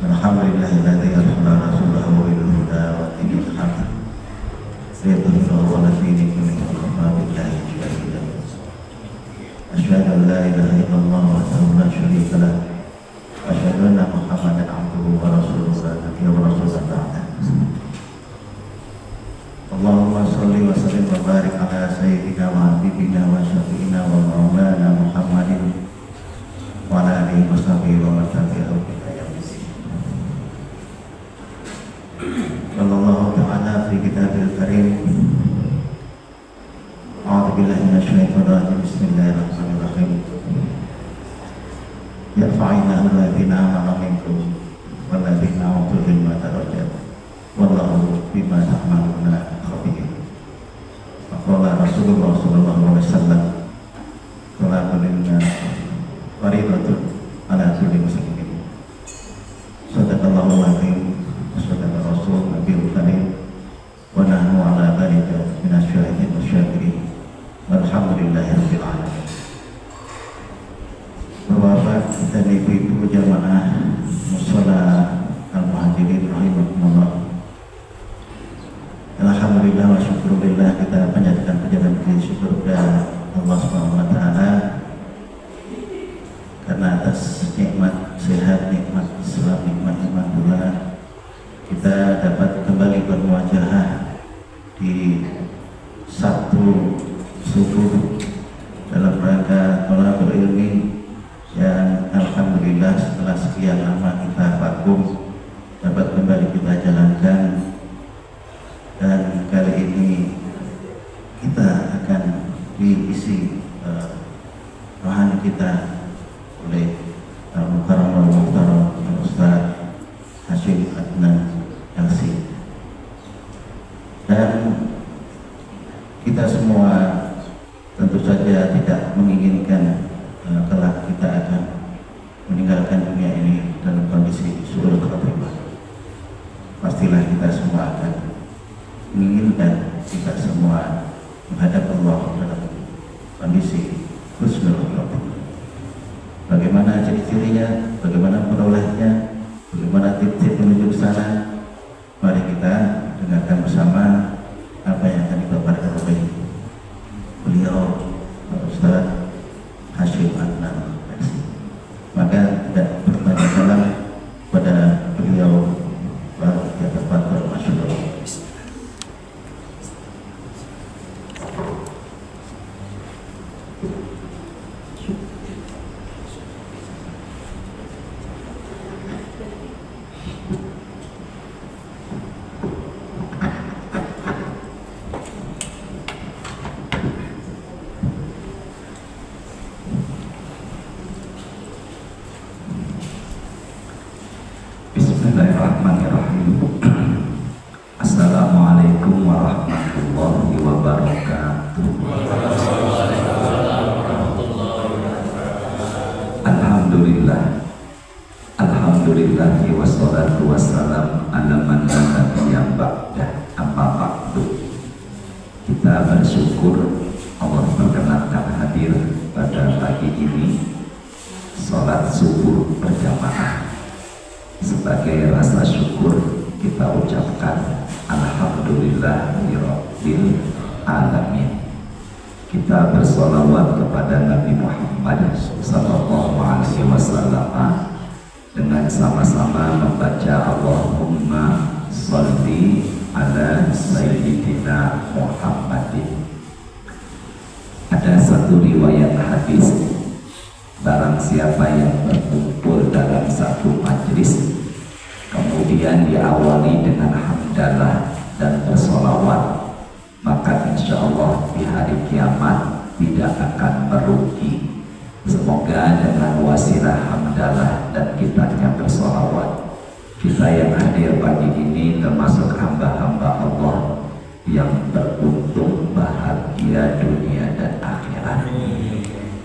Alhamdulillah alladzi arsala rasulahu bil huda wa dinil haqq liyudhhirahu 'ala dini kullihi wa kafa billahi shahidan. Asyhadu an la ilaha illallah wahdahu la syarika lah wa asyhadu anna Muhammadan 'abduhu wa rasuluhu la nabiyya wa rasulun ba'dah. Allahumma shalli wa sallim wa barik ala sayyidina wa habibina wa syafi'ina wa maulana Muhammadin wa ala alihi wa sahbihi wa man tabi'ahu bi ihsan. Sallallahu ta'ala fi kitabil karim. A'udzu billahi minasyaitonir rajim. Bismillahirrahmanirrahim. Yarfa'ina alladziina aamanu minkum walladziina utul ilma darajat. Wallahu bima ta'maluna khabir. Qala Rasulullah sallallahu alaihi wasallam, "Salatul linnas fariidatun 'ala kulli muslimin." Shadaqallahu al-azim, shadaqa Rasul Nabiyul Karim, wa nahnu 'ala dzalika minasyahidin wasyakirin. Walhamdulillahirabbil alamin. Bapak dan ibu-ibu jamaah mushola al-muhajirin rahimakumullah. Alhamdulillah wa syukurillah, kita panjatkan pujian dan syukur kepada Allah Subhanahu wa taala karena atas nikmat sehat, nikmat Islam, nikmat iman pula kita dapat kembali bermuajahah di Sabtu subuh dalam rangka thalabul ilmi yang alhamdulillah setelah sekian lama kita vakum dapat kembali kita jalankan. Dan kali ini kita akan diisi rohani kita oleh Al-Mukarram Al-Muhtaram Al-Ustaz Hashim Adnan LC. Dan kita semua tentu saja tidak menginginkan kelak kita akan meninggalkan dunia ini dalam kondisi su'ul khatimah. Pastilah kita semua akan menginginkan kita semua menghadap Allah dalam kondisi husnul khotimah. Bagaimana ciri-cirinya, bagaimana perolehnya, bagaimana tip-tip menuju ke sana, mari kita dengarkan bersama apa yang akan dipaparkan oleh beliau Ustaz Hashim Adnan LC. Maka tidak bertanya-tanya pada beliau baru kita patut masyaallah. Bismillahirrahmanirrahim. Assalamualaikum warahmatullahi wabarakatuh. Alhamdulillah, alhamdulillahi wassalatu wassalam ala man la nabiyya ba'dah. Amma ba'du. Kita bersyukur Allah perkenankan hadir pada pagi ini salat subuh berjamaah. Sebagai rasa syukur kita ucapkan alhamdulillahirabbil alamin. Kita bersolawat kepada Nabi Muhammad sallallahu alaihi wasallam dengan sama-sama membaca Allahumma sholli ala sayyidina Muhammadin. Ada satu riwayat hadis, barang siapa yang berkumpul dalam satu majlis kemudian diawali dengan hamdalah dan bersolawat, maka insya Allah di hari kiamat tidak akan merugi. Semoga dengan wasilah hamdalah dan kitanya bersolawat, kita yang hadir pagi ini termasuk hamba-hamba Allah yang beruntung bahagia dunia dan akhirat.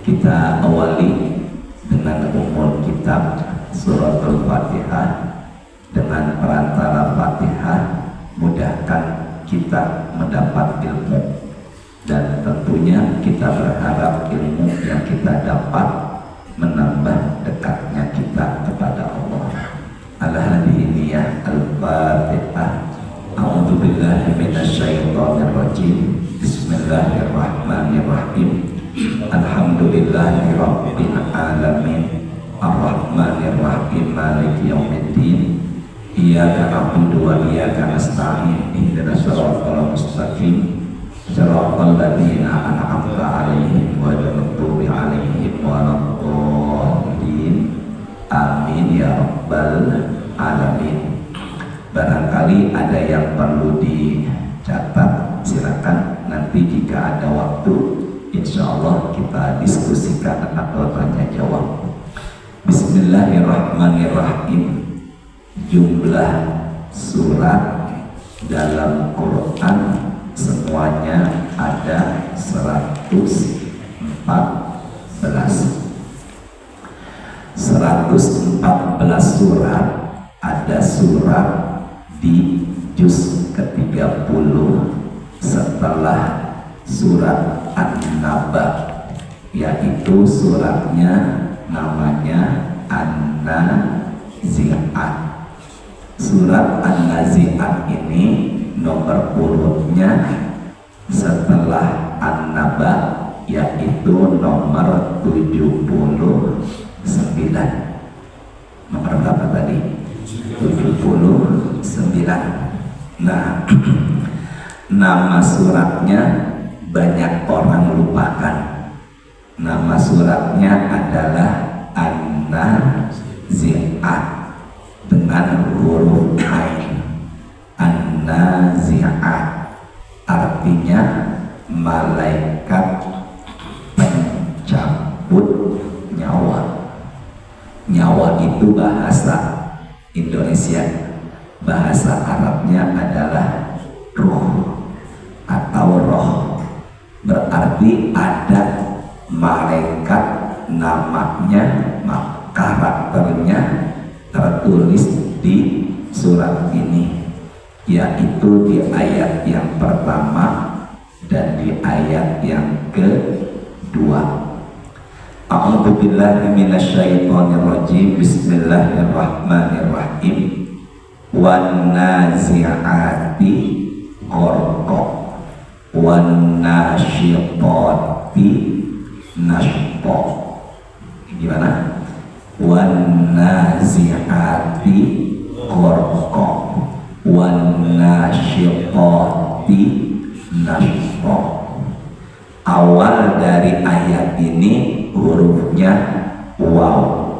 Kita awali dengan umul kitab suratul Fatihah. Dengan perantara Fatihah mudahkan kita mendapat ilmu, dan tentunya kita berharap ilmu yang kita dapat menambah dekatnya kita kepada maliki yaumiddin. Iyyaka na'budu wa iyyaka nasta'in. Ihdinas siratal mustaqim. Siratal ladzina an'amta 'alaihim ghairil maghdubi 'alaihim waladdallin. Amin ya rabbal alamin. Barangkali ada yang perlu dicatat, silakan nanti jika ada waktu insya Allah kita diskusikan atau tanya jawab. Bismillahirrahmanirrahim. Jumlah surat dalam Quran semuanya ada 114 surat. Ada surat di juz ke-30 setelah surat An-Naba, yaitu suratnya namanya An-Nazi'at. Surat An-Nazi'at ini nomor urutnya setelah An-Naba, yaitu nomor 79. Nomor berapa tadi? 79. Nah, nama suratnya banyak orang lupakan. Nama suratnya adalah An-Nazi'at dengan huruf Ain. An-Nazi'at artinya malaikat pencabut nyawa. Nyawa itu bahasa Indonesia, bahasa Arabnya adalah ruh atau roh. Berarti ada malaikat namanya, karakternya tertulis di surat ini, yaitu di ayat yang pertama dan di ayat yang kedua. A'udzu billahi minasyaitonir rajim. Bismillahirrahmanirrahim. Wan nazi'ati gharqa wan nasyitati nashqa. Gimana? Wan nazi'ati gharqa wan nasyitati nashqa. Awal dari ayat ini hurufnya waw.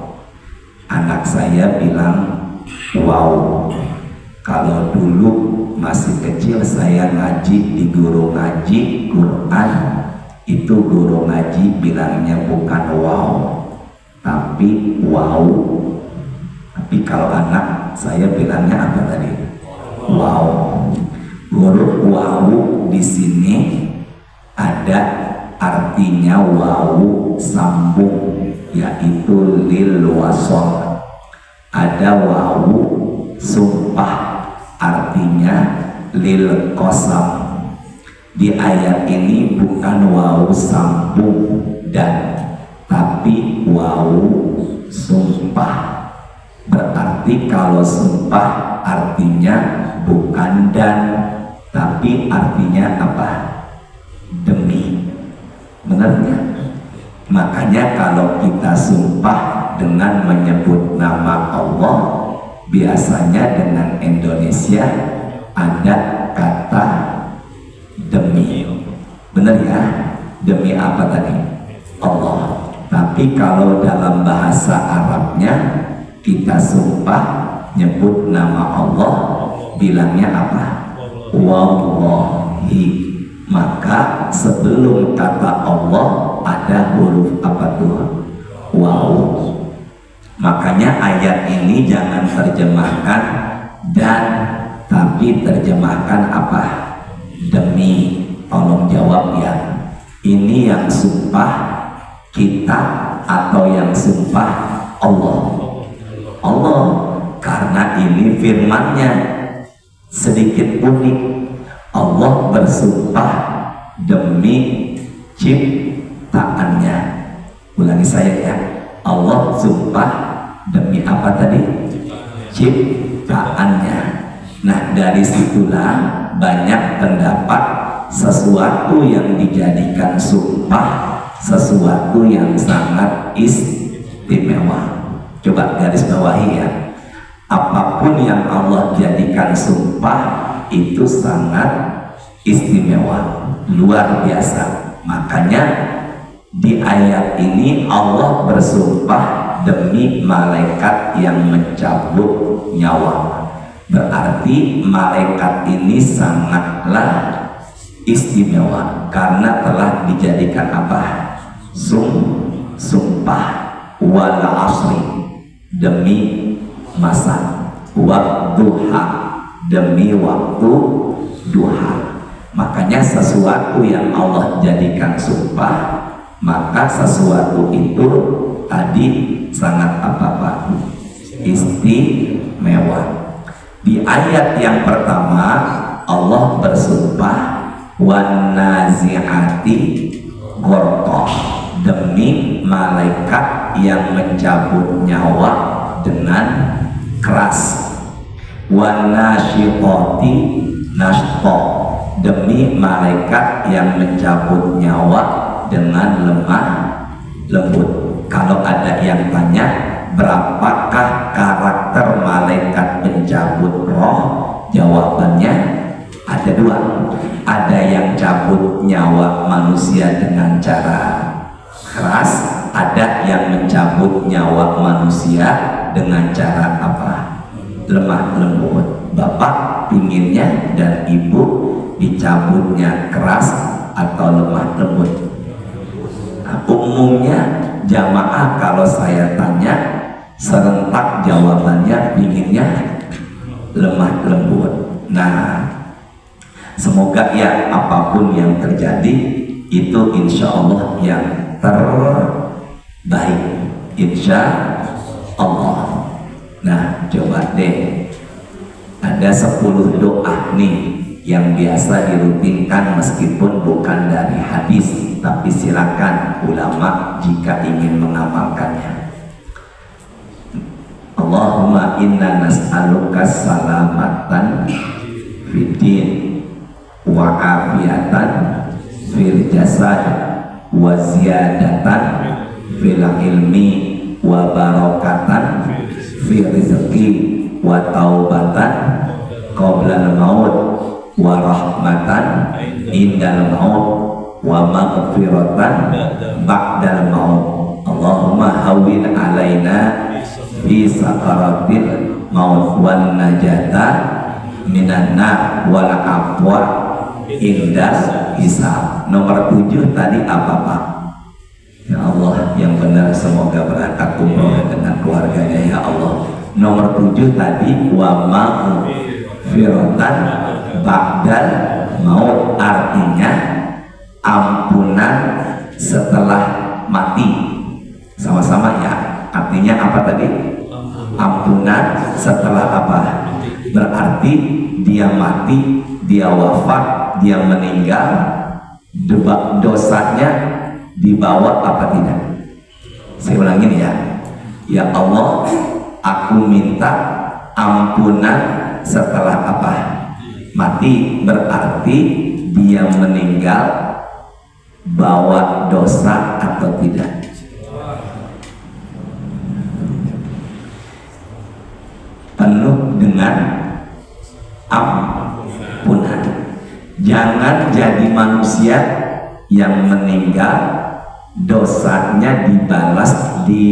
Anak saya bilang wow. Kalau dulu masih kecil saya ngaji di guru ngaji Quran, itu guru ngaji bilangnya bukan wow tapi wow. Tapi kalau anak saya bilangnya apa tadi? Wow. Huruf wow di sini ada artinya wawu sambung, yaitu lil wasol. Ada wawu sumpah, artinya lil qasam. Di ayat ini bukan wawu sambung dan, tapi wawu sumpah. Berarti kalau sumpah artinya bukan dan, tapi artinya apa? Demi. Benarnya? Makanya kalau kita sumpah dengan menyebut nama Allah, biasanya dengan Indonesia ada kata demi. Benar ya? Demi apa tadi? Allah. Tapi kalau dalam bahasa Arabnya kita sumpah nyebut nama Allah, bilangnya apa? Wallahi. Maka sebelum kata Allah ada huruf apa tuh? Wow. Makanya ayat ini jangan terjemahkan dan, tapi terjemahkan apa? Demi. Tolong jawab ya. Ini yang sumpah kita atau yang sumpah Allah? Allah. Karena ini firman-Nya sedikit unik. Allah bersumpah demi ciptaannya. Ulangi saya ya. Allah sumpah demi apa tadi? Ciptaannya. Nah, dari situlah banyak pendapat sesuatu yang dijadikan sumpah, sesuatu yang sangat istimewa. Coba garis bawahi ya, apapun yang Allah jadikan sumpah itu sangat istimewa, luar biasa. Makanya di ayat ini Allah bersumpah demi malaikat yang mencabut nyawa. Berarti malaikat ini sangatlah istimewa karena telah dijadikan apa? Sumpah. Wal asri, demi masa, wadduha, demi waktu duha. Makanya sesuatu yang Allah jadikan sumpah, maka sesuatu itu tadi sangat apa-apa istimewa. Di ayat yang pertama Allah bersumpah wan nazi'ati ghorqa, demi malaikat yang mencabut nyawa dengan keras. Wan nasyiqati nashqa, demi malaikat yang mencabut nyawa dengan lemah lembut. Kalau ada yang tanya berapakah karakter malaikat pencabut roh, jawabannya ada dua. Ada yang cabut nyawa manusia dengan cara keras, ada yang mencabut nyawa manusia dengan cara apa? Lemah lembut. Bapak pinginnya dan ibu dicabutnya keras atau lemah lembut? Nah, umumnya jamaah kalau saya tanya serentak jawabannya pinginnya lemah lembut. Nah, semoga ya apapun yang terjadi itu insya Allah yang terbaik, insya Allah. Nah, coba deh, ada 10 doa nih yang biasa dirutinkan meskipun bukan dari hadis, tapi silakan ulama jika ingin mengamalkannya. Allahumma inna nas'aluka salamatan fiddin wa afiatan fil jasad wa ziyadatan fil ilmi wa barakatan fil rizqi wa taubatan qabla al-maut wa rahmatan indal maut wa maghfiratan ba'dal maut. Allahumma hawwin alaina fi sakaratil maut wan najata minan nar wal afwa indas hisab. Nomor 7 tadi apa Pak? Ya Allah yang benar, semoga berangkat umroh dengan keluarganya ya Allah. Nomor 7 tadi wa maghfiratan ba'dal maut, artinya ampunan setelah mati. Sama-sama ya, artinya apa tadi? Ampunan setelah apa? Berarti dia mati, dia wafat, dia meninggal, dosanya dibawa apa tidak? Saya ulangin ya. Ya Allah, aku minta ampunan setelah apa? Mati. Berarti dia meninggal bawa dosa atau tidak? Penuh dengan ampunan. Jangan jadi manusia yang meninggal dosanya dibalas di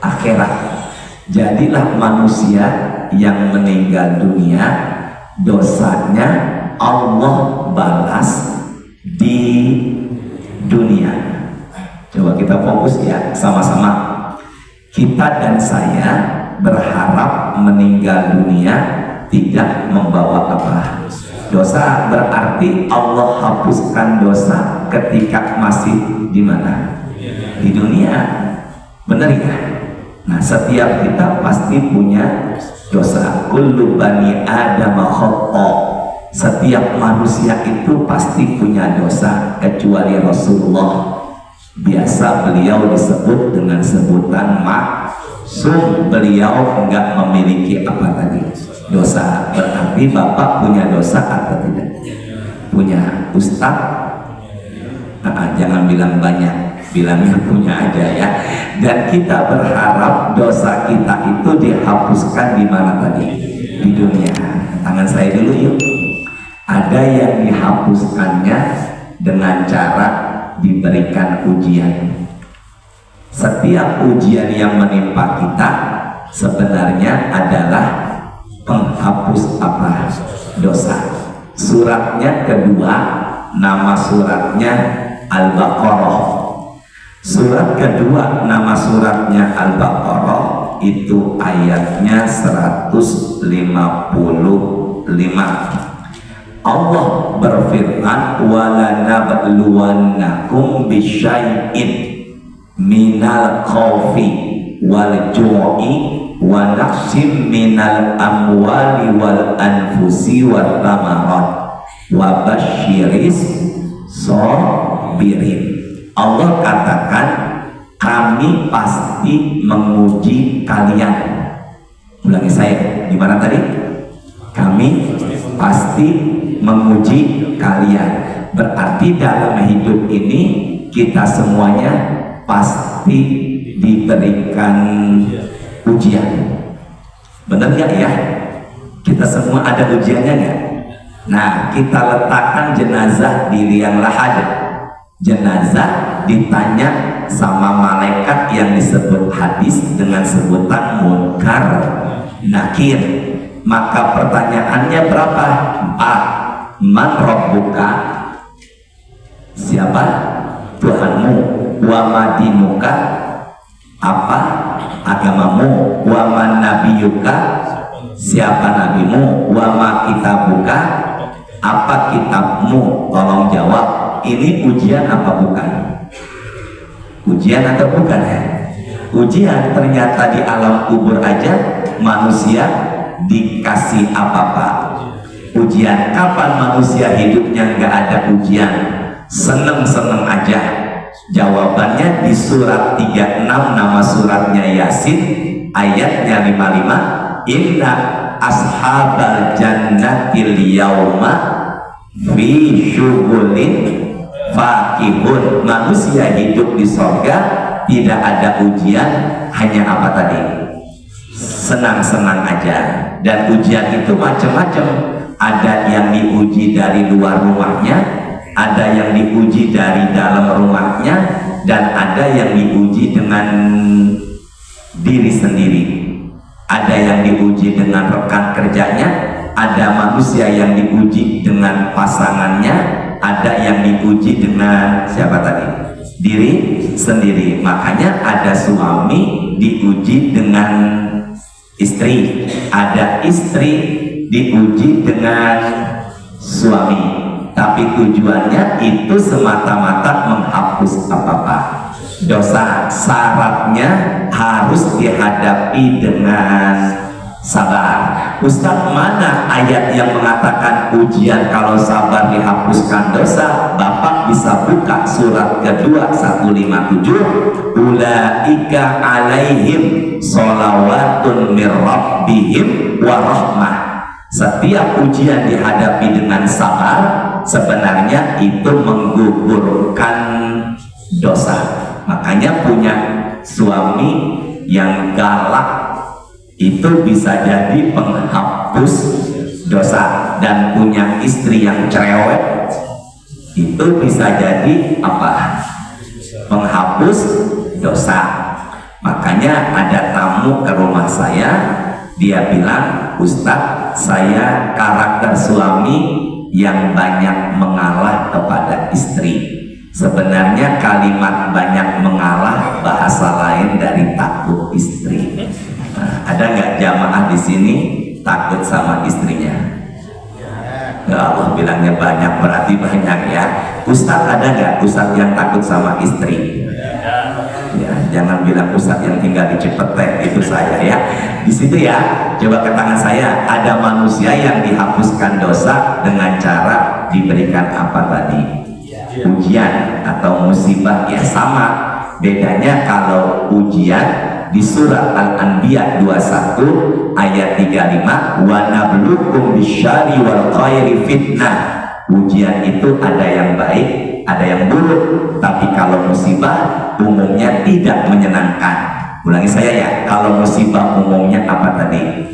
akhirat. Jadilah manusia yang meninggal dunia dosanya Allah balas di dunia. Coba kita fokus ya sama-sama. Kita dan saya berharap meninggal dunia tidak membawa apa? Dosa. Berarti Allah hapuskan dosa ketika masih di mana? Di dunia. Benar ya? Nah, setiap kita pasti punya dosa. Kullu bani Adam khata. Setiap manusia itu pasti punya dosa kecuali Rasulullah. Biasa beliau disebut dengan sebutan maksum. Beliau enggak memiliki apa tadi? Dosa. Berarti Bapak punya dosa atau tidak? Punya. Ustaz? Jangan bilang banyak. bilangnya punya aja ya. Dan kita berharap dosa kita itu dihapuskan di mana tadi? Di dunia. Tangan saya dulu yuk. Ada yang dihapuskannya dengan cara diberikan ujian. Setiap ujian yang menimpa kita sebenarnya adalah penghapus apa? Dosa. Suratnya kedua, nama suratnya Al-Baqarah. Surat kedua, nama suratnya Al-Baqarah, itu ayatnya 155. Allah berfirman, walanabluwannakum bisyai'in minal khawfi wal ju'i wa naqsim minal amwali wal anfusi wat thamarat wa basyiris sabirin. Allah katakan, kami pasti menguji kalian. Ulangi saya, gimana tadi? Kami pasti menguji kalian. Berarti dalam hidup ini kita semuanya pasti diberikan ujian. Benar nggak ya? Kita semua ada ujiannya nggak? Nah, kita letakkan jenazah di liang lahat. Jenazah ditanya sama malaikat yang disebut hadis dengan sebutan munkar nakir. Maka pertanyaannya berapa? 4. Man rabbuka? Siapa Tuhanmu? Wa madinuka? Apa agamamu? Wa man nabiyuka? Siapa nabimu? Wa ma kitabuka? Apa kitabmu? Tolong jawab. Ini ujian apa bukan? Ujian atau bukan ya? Ujian. Ternyata di alam kubur aja manusia dikasih apa-apa ujian. Kapan manusia hidupnya nggak ada ujian? Seneng-seneng aja. Jawabannya di surat 36, nama suratnya Yasin, ayatnya 55. Inna ashabal jannatil yauma fi syughulin fakihun. Manusia hidup di sorga tidak ada ujian, hanya apa tadi? Senang-senang aja. Dan ujian itu macam-macam. Ada yang diuji dari luar rumahnya, ada yang diuji dari dalam rumahnya, dan ada yang diuji dengan diri sendiri. Ada yang diuji dengan rekan kerjanya, ada manusia yang diuji dengan pasangannya, ada yang diuji dengan siapa tadi? Diri sendiri. Makanya ada suami diuji dengan istri, ada istri diuji dengan suami. Tapi tujuannya itu semata-mata menghapus apa-apa dosa. Syaratnya harus dihadapi dengan sabar. Ustaz, mana ayat yang mengatakan ujian kalau sabar dihapuskan dosa? Bapak bisa buka surat kedua 157. Ulaika alaihim sholawatun mir rabbihim wa rahmah. Setiap ujian dihadapi dengan sabar, sebenarnya itu menggugurkan dosa. Makanya punya suami yang galak itu bisa jadi penghapus dosa, dan punya istri yang cerewet itu bisa jadi apa? Penghapus dosa. Makanya ada tamu ke rumah saya, dia bilang, Ustadz, saya karakter suami yang banyak mengalah kepada istri. Sebenarnya kalimat banyak mengalah bahasa lain dari takut istri. Nah, ada nggak jamaah di sini takut sama istrinya? Ya Allah bilangnya banyak, berarti banyak ya. Ustadz, ada nggak Ustadz yang takut sama istri? Ya, jangan bilang Ustadz yang tinggal di Cipete, itu saya ya. Di situ ya, coba ke tangan saya, ada manusia yang dihapuskan dosa dengan cara diberikan apa tadi? Ujian atau musibah. Ya sama. Bedanya kalau ujian di surat Al-Anbiya 21 ayat 35, wa nabluukum bisyarri wal khairi fitnah. Ujian itu ada yang baik, ada yang buruk, tapi kalau musibah umumnya tidak menyenangkan. Ulangi saya ya, kalau musibah umumnya apa tadi?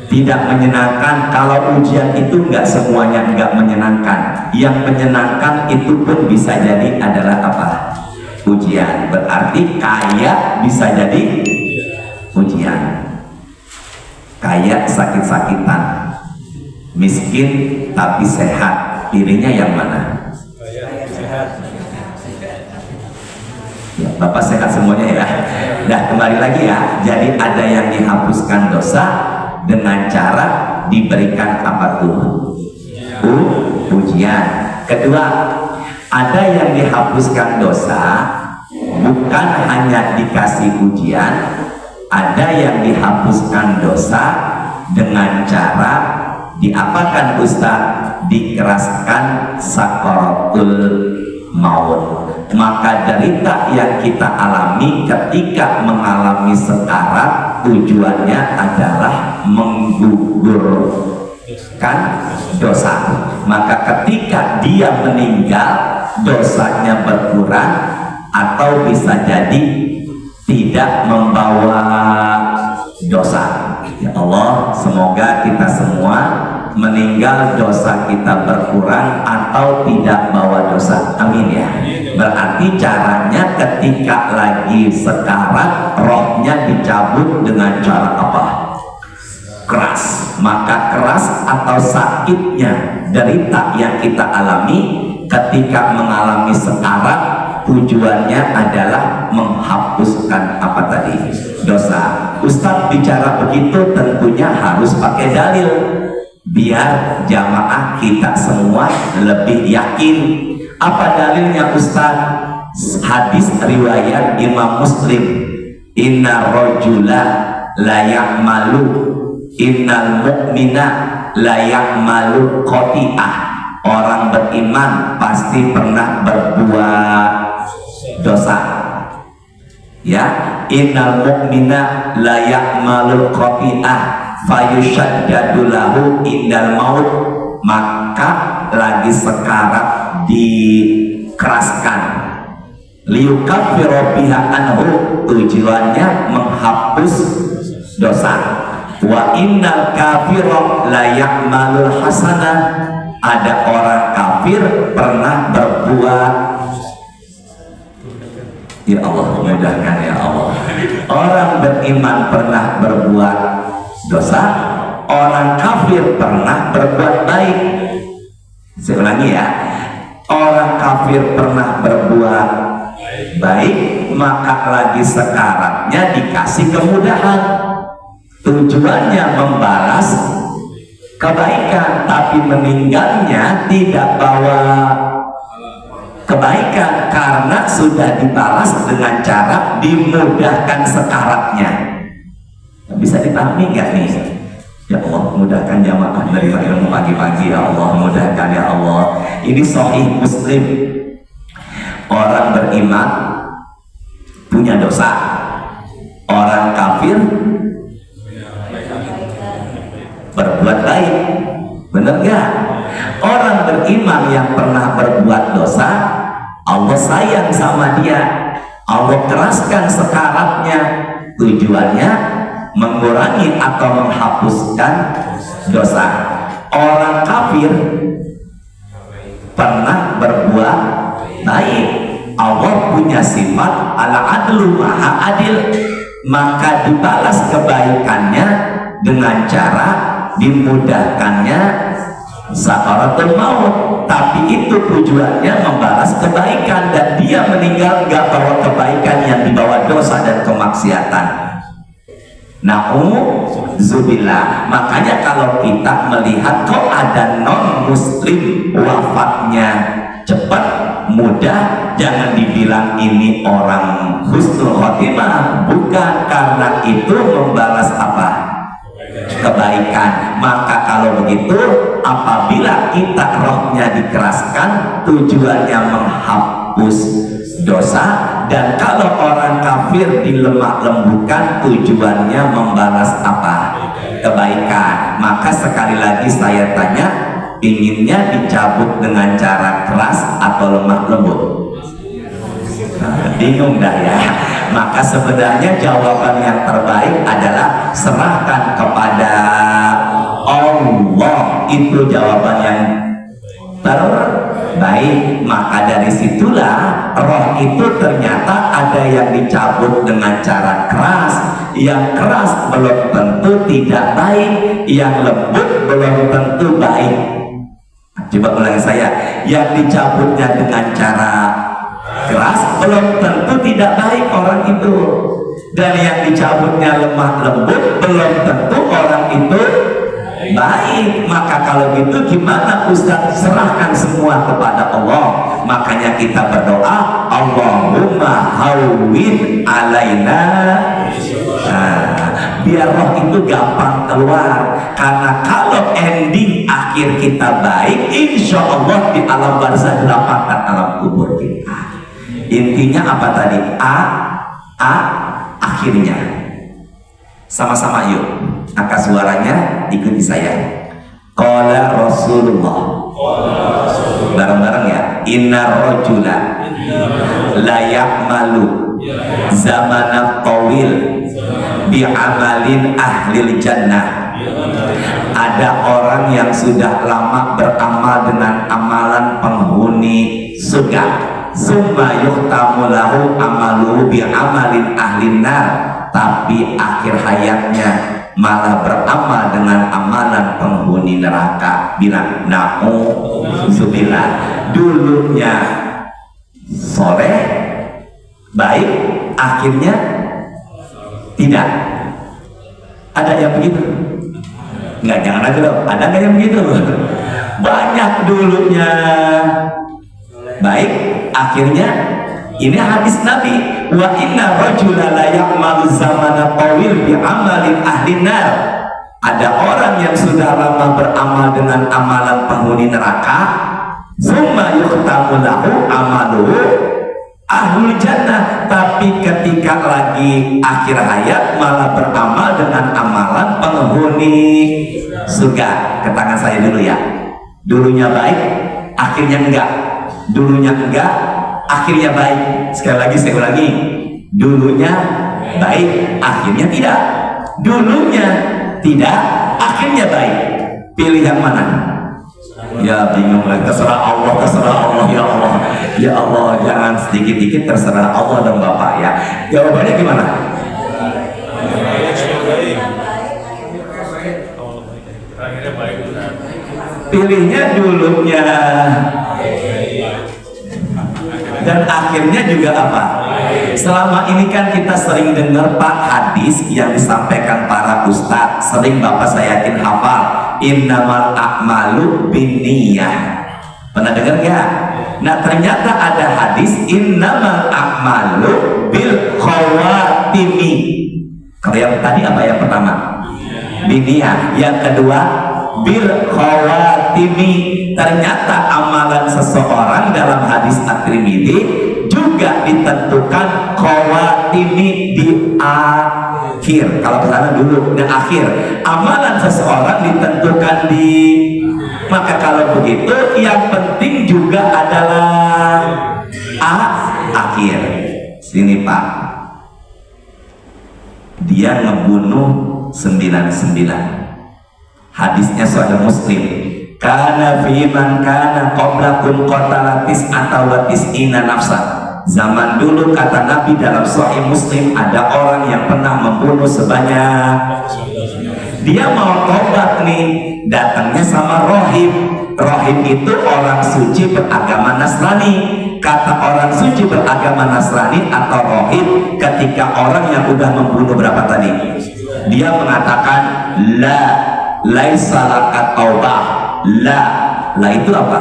Tidak menyenangkan. Kalau ujian itu nggak semuanya nggak menyenangkan. Yang menyenangkan itu pun bisa jadi adalah apa? Ujian. Berarti kaya bisa jadi ujian. Kaya sakit-sakitan, miskin tapi sehat. Pilihnya yang mana? Ya, Bapak sehat semuanya ya. Nah, kembali lagi ya. Jadi ada yang dihapuskan dosa dengan cara diberikan apa tuh? Ujian. Kedua, ada yang dihapuskan dosa bukan hanya dikasih ujian, ada yang dihapuskan dosa dengan cara diapakan Ustaz? Dikeraskan sakaratul maut. Maka derita yang kita alami ketika mengalami sekarat tujuannya adalah menggugurkan dosa. Maka ketika dia meninggal, dosanya berkurang atau bisa jadi tidak membawa dosa. Ya Allah, semoga kita semua meninggal dosa kita berkurang atau tidak bawa dosa. Amin ya. Berarti caranya ketika lagi sekarat, rohnya dicabut dengan cara apa? Keras. Maka keras atau sakitnya derita yang kita alami ketika mengalami sekarat tujuannya adalah menghapuskan apa tadi? Dosa. Ustadz bicara begitu tentunya harus pakai dalil biar jamaah kita semua lebih yakin. Apa dalilnya Ustadz? Hadis riwayat Imam Muslim. Inna rajula la ya'malu, innal mu'mina la ya'malu khati'ah. Orang beriman pasti pernah berbuat dosa. Ya, innal mu'mina la ya'malu khati'ah fayushaddadu lahu indal maut. Maka lagi sekarat dikeraskan, liyukaffiru biha anhu, tujuannya menghapus dosa. Wa innal kafira la ya'malul hasanah, ada orang kafir pernah berbuat, ya Allah mudahkan ya Allah. Orang beriman pernah berbuat dosa, orang kafir pernah berbuat baik. Saya ulangi ya, orang kafir pernah berbuat baik, maka lagi sekaratnya dikasih kemudahan. Tujuannya membalas kebaikan, tapi meninggalnya tidak bawa kebaikan karena sudah dibalas dengan cara dimudahkan sekaratnya. Bisa dipahami nggak nih? Ya Allah, mudahkan jamaah dari ilmu pagi-pagi ya Allah, mudahkan ya Allah. Ini Sahih Muslim. Orang beriman punya dosa, orang kafir berbuat baik. Benar gak? Orang beriman yang pernah berbuat dosa, Allah sayang sama dia, Allah keraskan sekaratnya. Tujuannya mengurangi atau menghapuskan dosa. Orang kafir pernah berbuat baik, Allah punya sifat al-adlu, maha adil, maka dibalas kebaikannya dengan cara dimudahkannya sakaratul maut. Tapi itu tujuannya membalas kebaikan, dan dia meninggal gak bawa kebaikan yang dibawa dosa dan kemaksiatan. Na'udzubillah. Makanya kalau kita melihat kok ada non muslim wafatnya cepat, mudah, jangan dibilang ini orang husnul khotimah. Bukan, karena itu membalas apa? Kebaikan. Maka kalau begitu, apabila kita rohnya dikeraskan, tujuannya menghapus dosa, dan kalau orang kafir dilemah lembutkan, tujuannya membalas apa? Kebaikan. Maka sekali lagi saya tanya, inginnya dicabut dengan cara keras atau lemah lembut? Bingung dah ya. Maka sebenarnya jawaban yang terbaik adalah serahkan kepada Allah. Itu jawaban yang terbaik. Maka dari situlah roh itu ternyata ada yang dicabut dengan cara keras. Yang keras belum tentu tidak baik, yang lembut belum tentu baik. Coba ulangi saya, yang dicabutnya dengan cara keras belum tentu tidak baik orang itu, dan yang dicabutnya lemah lembut belum tentu orang itu baik. Maka kalau gitu gimana Ustaz? Serahkan semua kepada Allah. Makanya kita berdoa, Allahumma hawwin alaina. Biar roh itu gampang keluar. Karena kalau ending akhir kita baik, insya Allah di alam barzah dilapangkan alam kubur kita. Intinya apa tadi? Akhirnya. Sama-sama yuk, angkat suaranya, ikuti saya. Qala Rasulullah. Bareng-bareng ya. Inna rajula la ya'malu zamanat tawil bi'amalin ahlil jannah. Ada orang yang sudah lama beramal dengan amalan penghuni surga. Summa yuhtamu lahu amaluhu bi'amalin ahlin nar. Tapi akhir hayatnya malah beramal dengan amalan penghuni neraka. Bilang na'udzubillah. Dulunya soleh baik, akhirnya tidak. Ada yang begitu? Enggak, jangan lagi loh. Ada nggak yang begitu? Banyak dulunya baik, akhirnya ini hadis Nabi, wa inna rajula la ya'malu zamana tawil bi amalin ahlin nar. Ada orang yang sudah lama beramal dengan amalan penghuni neraka, summa yuhtamu lahu amaluhu ahlul jannah. Tapi ketika lagi akhir hayat malah beramal dengan amalan penghuni surga. Ke tangan saya dulu ya. Dulunya baik, akhirnya enggak. Dulunya enggak, akhirnya baik. Sekali lagi saya ulangi, dulunya baik, akhirnya tidak. Dulunya tidak, akhirnya baik. Pilih yang mana? Ya bingung lagi. Terserah Allah, ya Allah. Ya Allah, jangan sedikit-dikit, terserah Allah dong Bapak ya. Jawabannya gimana? Pilihnya dulunya dan akhirnya juga apa? Selama ini kan kita sering dengar Pak hadis yang disampaikan para ustadz, sering Bapak saya yakin hafal, innamal a'malu binniyah. Pernah dengar nggak? Nah ternyata ada hadis innamal a'malu bil khawatimi. Kalau yang tadi apa yang pertama? Binniyah. Yang kedua bil khawatimi. Ternyata amalan seseorang dalam hadis At-Tirmidzi juga ditentukan khawatimi di akhir. Kalau ke sana dulu di akhir. Amalan seseorang ditentukan di. Maka kalau begitu yang penting juga adalah akhir. Sini Pak. Dia ngebunuh 99. Hadisnya Sahih Muslim. Kana fi man kana qablakum qatalatis atawatis ina nafsa. Zaman dulu kata Nabi dalam Sahih Muslim ada orang yang pernah membunuh sebanyak. Dia mau tobat nih, datangnya sama rohib. Rohib itu orang suci beragama Nasrani. Kata orang suci beragama Nasrani atau rohib, ketika orang yang udah membunuh berapa tadi? Dia mengatakan la laisa laka taubah. La itu apa?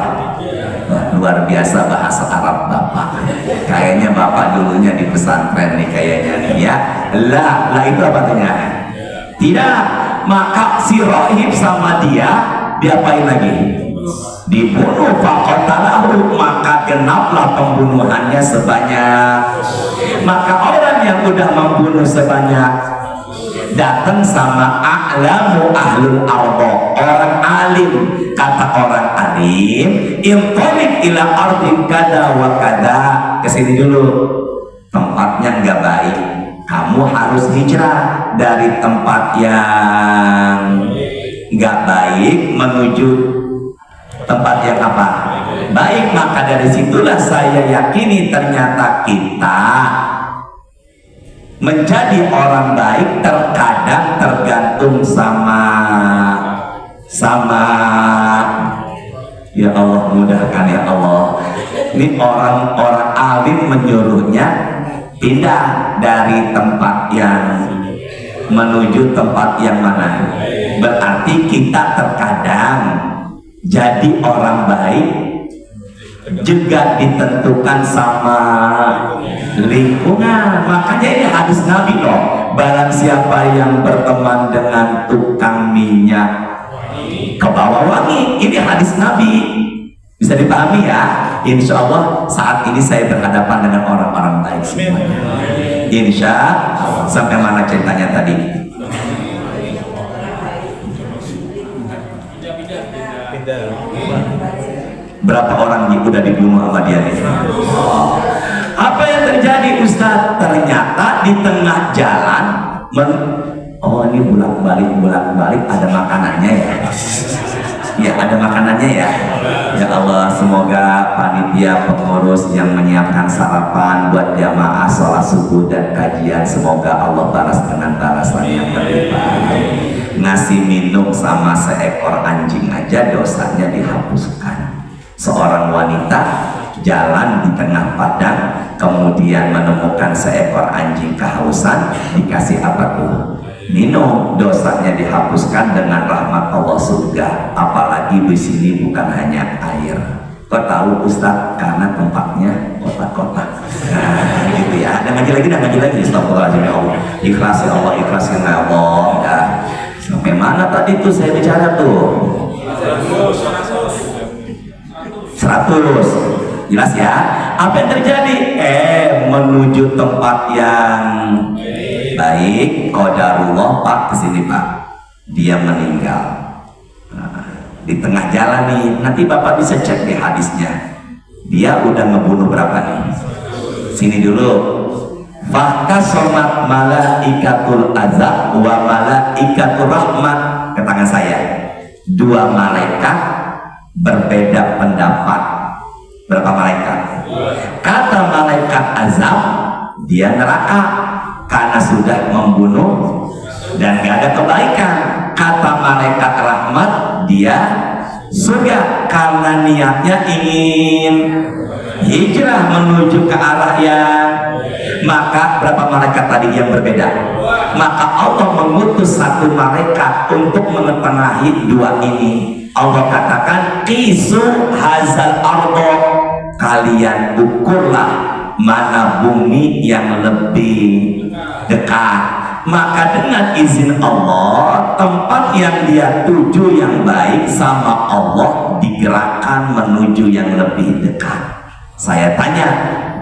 Wah, luar biasa bahasa Arab Bapak. Kayaknya Bapak dulunya di pesantren nih kayaknya nih ya. La itu apa artinya? Tidak. Maka si rohib sama dia diapain lagi? Dibunuh. Faqatalahu, maka genaplah pembunuhannya sebanyak. Maka orang yang udah membunuh sebanyak datang sama a'lamu ahlul ardo, orang alim. Kata orang alim, intolik ila ardin kada wa kada, kesini dulu, tempatnya nggak baik, kamu harus hijrah dari tempat yang nggak baik menuju tempat yang apa? Baik. Maka dari situlah saya yakini ternyata kita menjadi orang baik terkadang tergantung sama ya Allah, mudahkan ya Allah. Ini orang-orang alim menyuruhnya pindah dari tempat yang menuju tempat yang mana. Berarti kita terkadang jadi orang baik juga ditentukan sama lingkungan. Makanya ini hadis Nabi loh, barang siapa yang berteman dengan tukang minyak ke bawah wangi. Ini hadis Nabi, bisa dipahami ya. Insya Allah saat ini saya berhadapan dengan orang-orang baik semuanya. Insya Allah. Sampai mana ceritanya tadi? Berapa orang udah dibunuh sama dia nih? Apa yang terjadi Ustaz? Ternyata di tengah jalan oh ini bolak-balik ada makanannya ya. Ya ada makanannya ya. Ya Allah, semoga panitia pengurus yang menyiapkan sarapan buat jamaah sholat subuh dan kajian, semoga Allah balas dengan balasan yang berlipat. Ngasih minum sama seekor anjing aja dosanya dihapuskan. Seorang wanita jalan di tengah padang, kemudian menemukan seekor anjing kehausan, dikasih apa tuh? Minum, dosanya dihapuskan dengan rahmat Allah surga. Apalagi di sini bukan hanya air. Kau tahu Ustaz, karena tempatnya kotak-kotak. Nah, gitu ya. Dan ngaji lagi. Astagfirullahaladzim ya Allah. Ikhlas ya Allah, ikhlas ya Allah. Ya. Sampai mana tadi tuh saya bicara tuh? 100. Jelas ya? Apa yang terjadi? Menuju tempat yang baik, qadarullah Pak, kesini Pak, dia meninggal. Nah, di tengah jalan nih, nanti Bapak bisa cek di hadisnya, dia udah ngebunuh berapa nih? Sini dulu. Fahkasomat malaikatul azab wa malaikatul rahmat. Ke tangan saya, dua malaikat berbeda pendapat. Berapa malaikat? Kata malaikat azab, dia neraka karena sudah membunuh dan gak ada kebaikan. Kata malaikat rahmat, dia surga karena niatnya ingin hijrah menuju ke arah yang. Maka berapa malaikat tadi yang berbeda? Maka Allah mengutus satu malaikat untuk mengetengahi dua ini. Allah katakan, qisu hazal ardo, kalian ukurlah mana bumi yang lebih dekat. Maka dengan izin Allah, tempat yang dia tuju yang baik sama Allah digerakkan menuju yang lebih dekat. Saya tanya,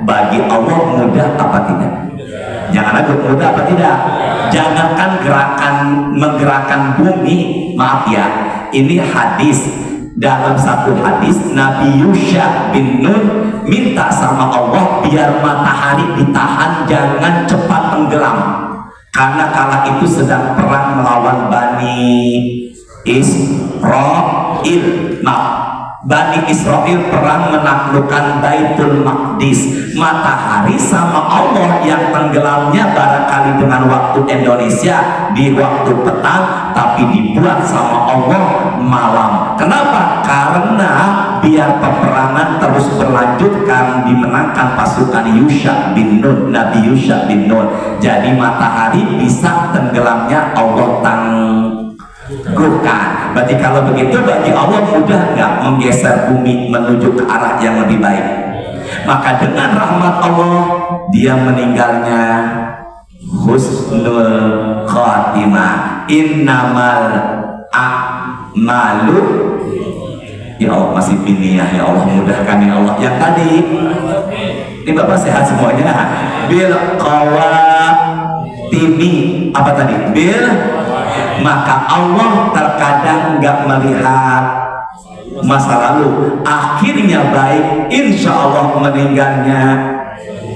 bagi Allah mudah apa tidak? Jangan ragu, mudah apa tidak? Jangankan menggerakkan bumi, maaf ya, ini hadis. Dalam satu hadis, Nabi Yusha bin Nun minta sama Allah biar matahari ditahan, jangan cepat tenggelam. Karena kala itu sedang perang melawan Bani Israel. Bani Israel perang menaklukkan Baitul Maqdis. Matahari sama Allah yang tenggelamnya barangkali dengan waktu Indonesia di waktu petang, tapi dibuat sama Allah malam. Kenapa? Karena biar peperangan terus berlanjutkan, dimenangkan pasukan Yusha bin Nun, Nabi Yusha bin Nun. Jadi matahari bisa tenggelamnya Allah tangguhkan. Berarti kalau begitu bagi Allah mudah nggak menggeser bumi menuju ke arah yang lebih baik? Maka dengan rahmat Allah dia meninggalnya husnul khatimah. Innamal a'malu, ya Allah, masih biniyah ya Allah, mudahkan ya Allah. Yang tadi ini Bapak sehat semuanya. Bil timi apa tadi bil, maka Allah terkadang nggak melihat masa lalu, akhirnya baik, insya Allah meninggalnya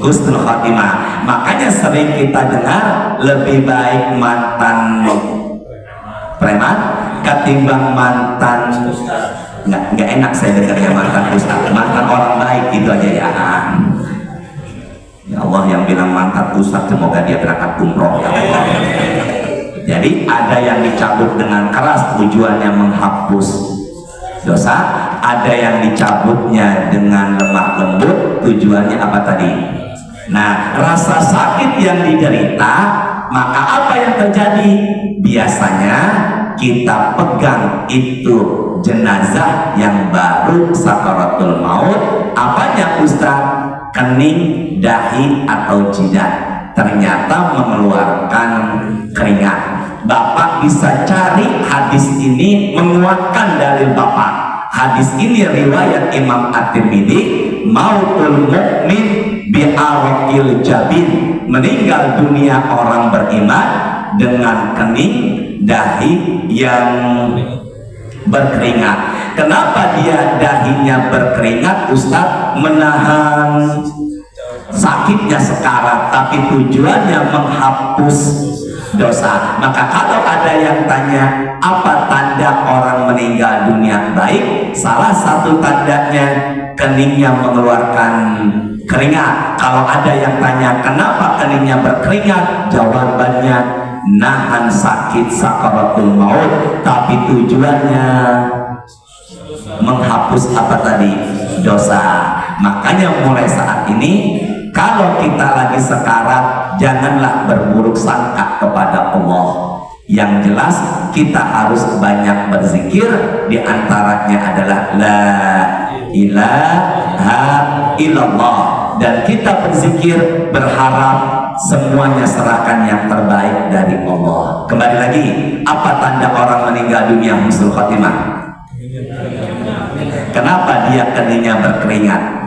husnul khatimah. Makanya sering kita dengar lebih baik mantan preman ketimbang mantan nggak enak saya dengarnya mantan ustaz, mantan orang baik gitu aja ya. Ya Allah yang bilang mantan ustaz semoga dia berangkat umroh ya Allah. Jadi ada yang dicabut dengan keras tujuannya menghapus dosa, ada yang dicabutnya dengan lemah lembut tujuannya apa tadi? Nah, rasa sakit yang diderita, maka apa yang terjadi? Biasanya kita pegang itu jenazah yang baru sakaratul maut, apanya Ustaz? Kening, dahi atau jidat, ternyata mengeluarkan keringat. Bapak bisa cari hadis ini menguatkan dalil Bapak. Hadis ini riwayat Imam At-Tirmidzi, mautul mukmin bi'arqil jabin, meninggal dunia orang beriman dengan kening dahi yang berkeringat. Kenapa dia dahinya berkeringat Ustaz? Menahan sakitnya sekarat, tapi tujuannya menghapus dosa. Maka kalau ada yang tanya apa tanda orang meninggal dunia baik, salah satu tandanya keningnya mengeluarkan keringat. Kalau ada yang tanya kenapa keningnya berkeringat, jawabannya nahan sakit sakaratul maut, tapi tujuannya menghapus apa tadi? Dosa. Makanya mulai saat ini kalau kita lagi sekarat, janganlah berburuk sangka kepada Allah. Yang jelas kita harus banyak berzikir, diantaranya adalah la ilaha illallah, dan kita berzikir berharap semuanya serahkan yang terbaik dari Allah. Kembali lagi, apa tanda orang meninggal dunia husnul khatimah? Kenapa dia keningnya berkeringat?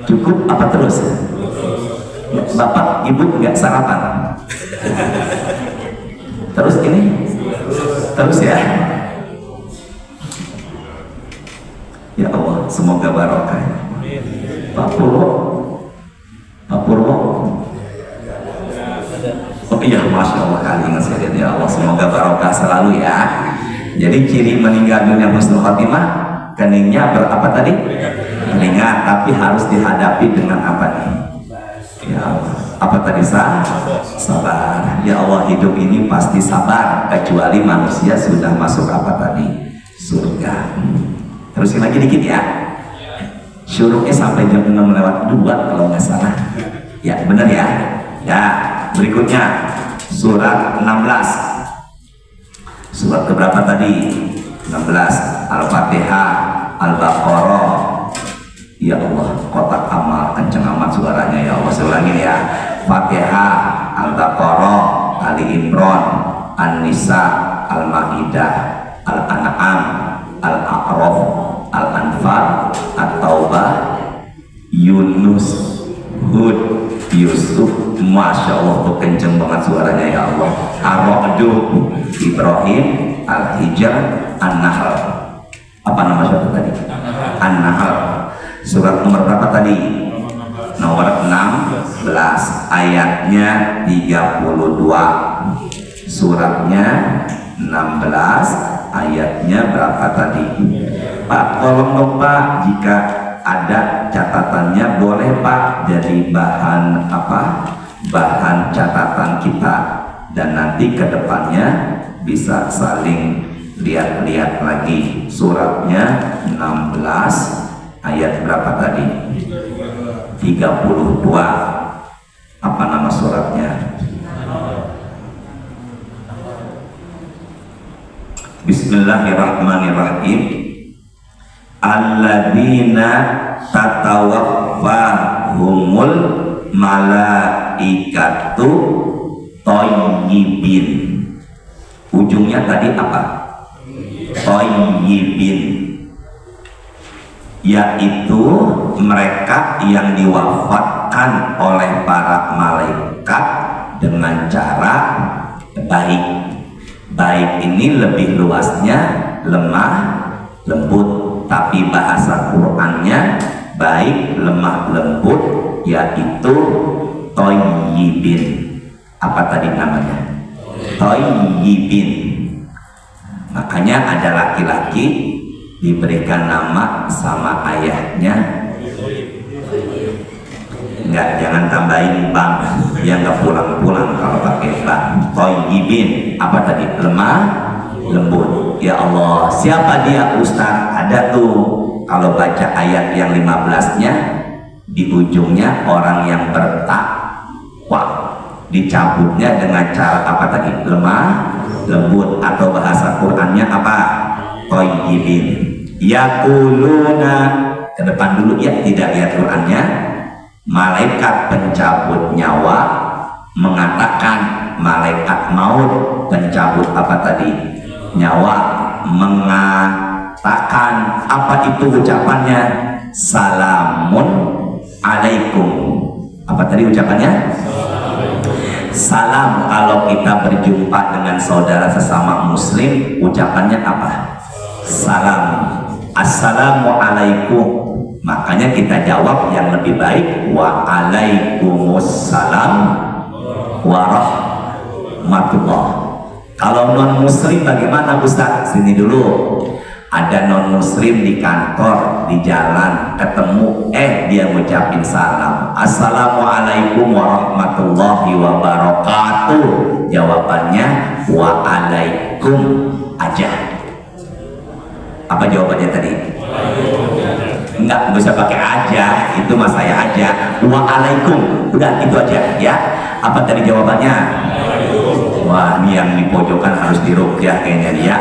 Cukup apa terus? Bapak, ibu nggak sarapan? Terus ini? Terus ya? Ya Allah, semoga barokah. Pak Purwo, Pak Purwo. Oh iya, Masya Allah, kali ingat saya, ya Allah, semoga barokah selalu ya. Jadi ciri meninggal dunia husnul khatimah, keningnya berapa tadi? Keringat, tapi harus dihadapi dengan apa nih? Ya Allah, apa tadi? Sabar. Ya Allah, hidup ini pasti sabar, kecuali manusia sudah masuk apa tadi? Surga. Terusin lagi dikit ya. Syuruknya sampai jam 6:02 kalau nggak salah. Ya benar ya. Ya, berikutnya surat 16. Surat keberapa tadi? 16. Al-Fatihah, Al-Baqarah. Ya Allah, kotak amal kenceng amat suaranya ya Allah. Saya ulangin ya. Fatihah, Al-Baqarah, Ali Imran, An-Nisa, Al-Maidah, Al-An'am, Al-A'raf, Al-Anfal, At-Taubah, Yunus, Hud, Yusuf. Masya Allah, tuh kenceng banget suaranya ya Allah. Ar-Ra'd, Ibrahim, Al-Hijr, An-Nahl. Apa nama surat tadi? An-Nahl. Surat nomor berapa tadi? Nomor 16, ayatnya 32. Suratnya 16, ayatnya berapa tadi? Pak, tolong dong Pak, jika ada catatannya boleh Pak jadi bahan apa? Bahan catatan kita, dan nanti ke depannya bisa saling lihat-lihat lagi. Suratnya 16, ayat berapa tadi? 32. Apa nama suratnya? Bismillahirrahmanirrahim. Alladzina tatawaffahumul malaikatu thayyibin. Ujungnya tadi apa? Thayyibin. yaitu mereka yang diwafatkan oleh para malaikat dengan cara baik. Baik ini lebih luasnya lemah lembut, tapi bahasa Qur'annya baik lemah lembut, yaitu toyibin. Apa tadi namanya? Toyibin. Makanya ada laki-laki diberikan nama sama ayahnya. Enggak, jangan tambahin bang, yang nggak pulang-pulang kalau pakai bang. Toyibin. Apa tadi? Lemah lembut. Ya Allah, siapa dia Ustaz? Ada tuh, kalau baca ayat yang 15-nya, di ujungnya orang yang bertakwa, dicabutnya dengan cara apa tadi? Lemah lembut, atau bahasa Qur'annya apa? Toyibin. Yaquluna, ke depan dulu ya, tidak lihat Qur'annya. Malaikat pencabut nyawa mengatakan, malaikat maut pencabut apa tadi? Nyawa mengatakan, apa itu ucapannya? Salamun alaikum. Apa tadi ucapannya? Salam. Kalau kita berjumpa dengan saudara sesama muslim, ucapannya apa? Salam. Assalamualaikum. Makanya kita jawab yang lebih baik, waalaikumsalam warahmatullah. Kalau non muslim bagaimana Ustaz? Sini dulu. Ada non muslim di kantor, di jalan, ketemu, dia ngucapin salam, assalamualaikum warahmatullahi wabarakatuh. Jawabannya waalaikum aja. Apa jawabannya tadi? Enggak, bisa pakai aja, itu mas saya aja. Waalaikum, udah itu aja ya. Apa tadi jawabannya? Wah, ini yang di pojokan harus diruqyah kayaknya dia.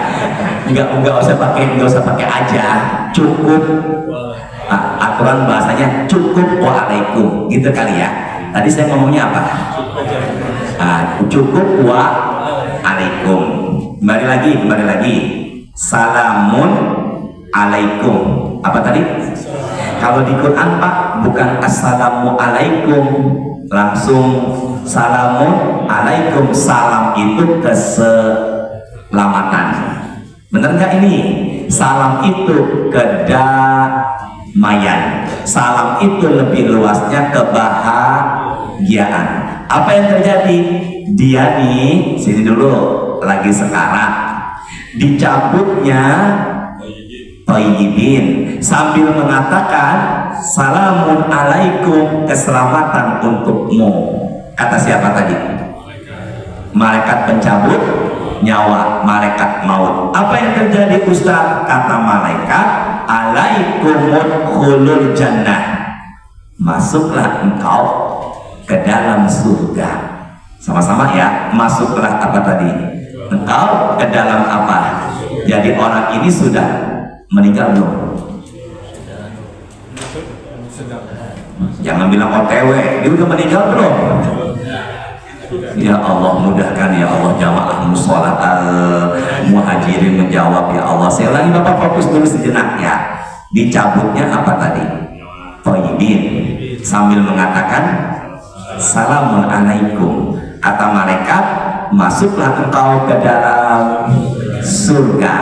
Enggak usah pakai aja, cukup. Aturan bahasanya cukup waalaikum, gitu kali ya. Tadi saya ngomongnya apa? Cukup waalaikum. Kembali lagi. Salamun alaikum. Apa tadi? Kalau di Quran Pak, bukan assalamualaikum, langsung salamun alaikum. Salam itu keselamatan. Benar nggak ini? Salam itu kedamaian. Salam itu lebih luasnya kebahagiaan. Apa yang terjadi? Dia nih, sini dulu, lagi sekarang dicabutnya Toyibin sambil mengatakan salamun alaikum, keselamatan untukmu. Kata siapa tadi? Malaikat pencabut nyawa, malaikat maut. Apa yang terjadi Ustaz? Kata malaikat, alaikumul khulul jannah, masuklah engkau ke dalam surga. Sama-sama ya, masuklah apa tadi? Engkau ke dalam apa? Jadi orang ini sudah meninggal belum? Jangan bilang OTW, dia udah meninggal belum? Ya Allah, mudahkan ya Allah jamaah musholat al-muhajirin menjawab ya Allah. Saya ulangi, Bapak fokus dulu sejenak ya. Dicabutnya apa tadi? Toyibin, sambil mengatakan salamun alaikum. Kata malaikat, masuklah engkau ke dalam surga.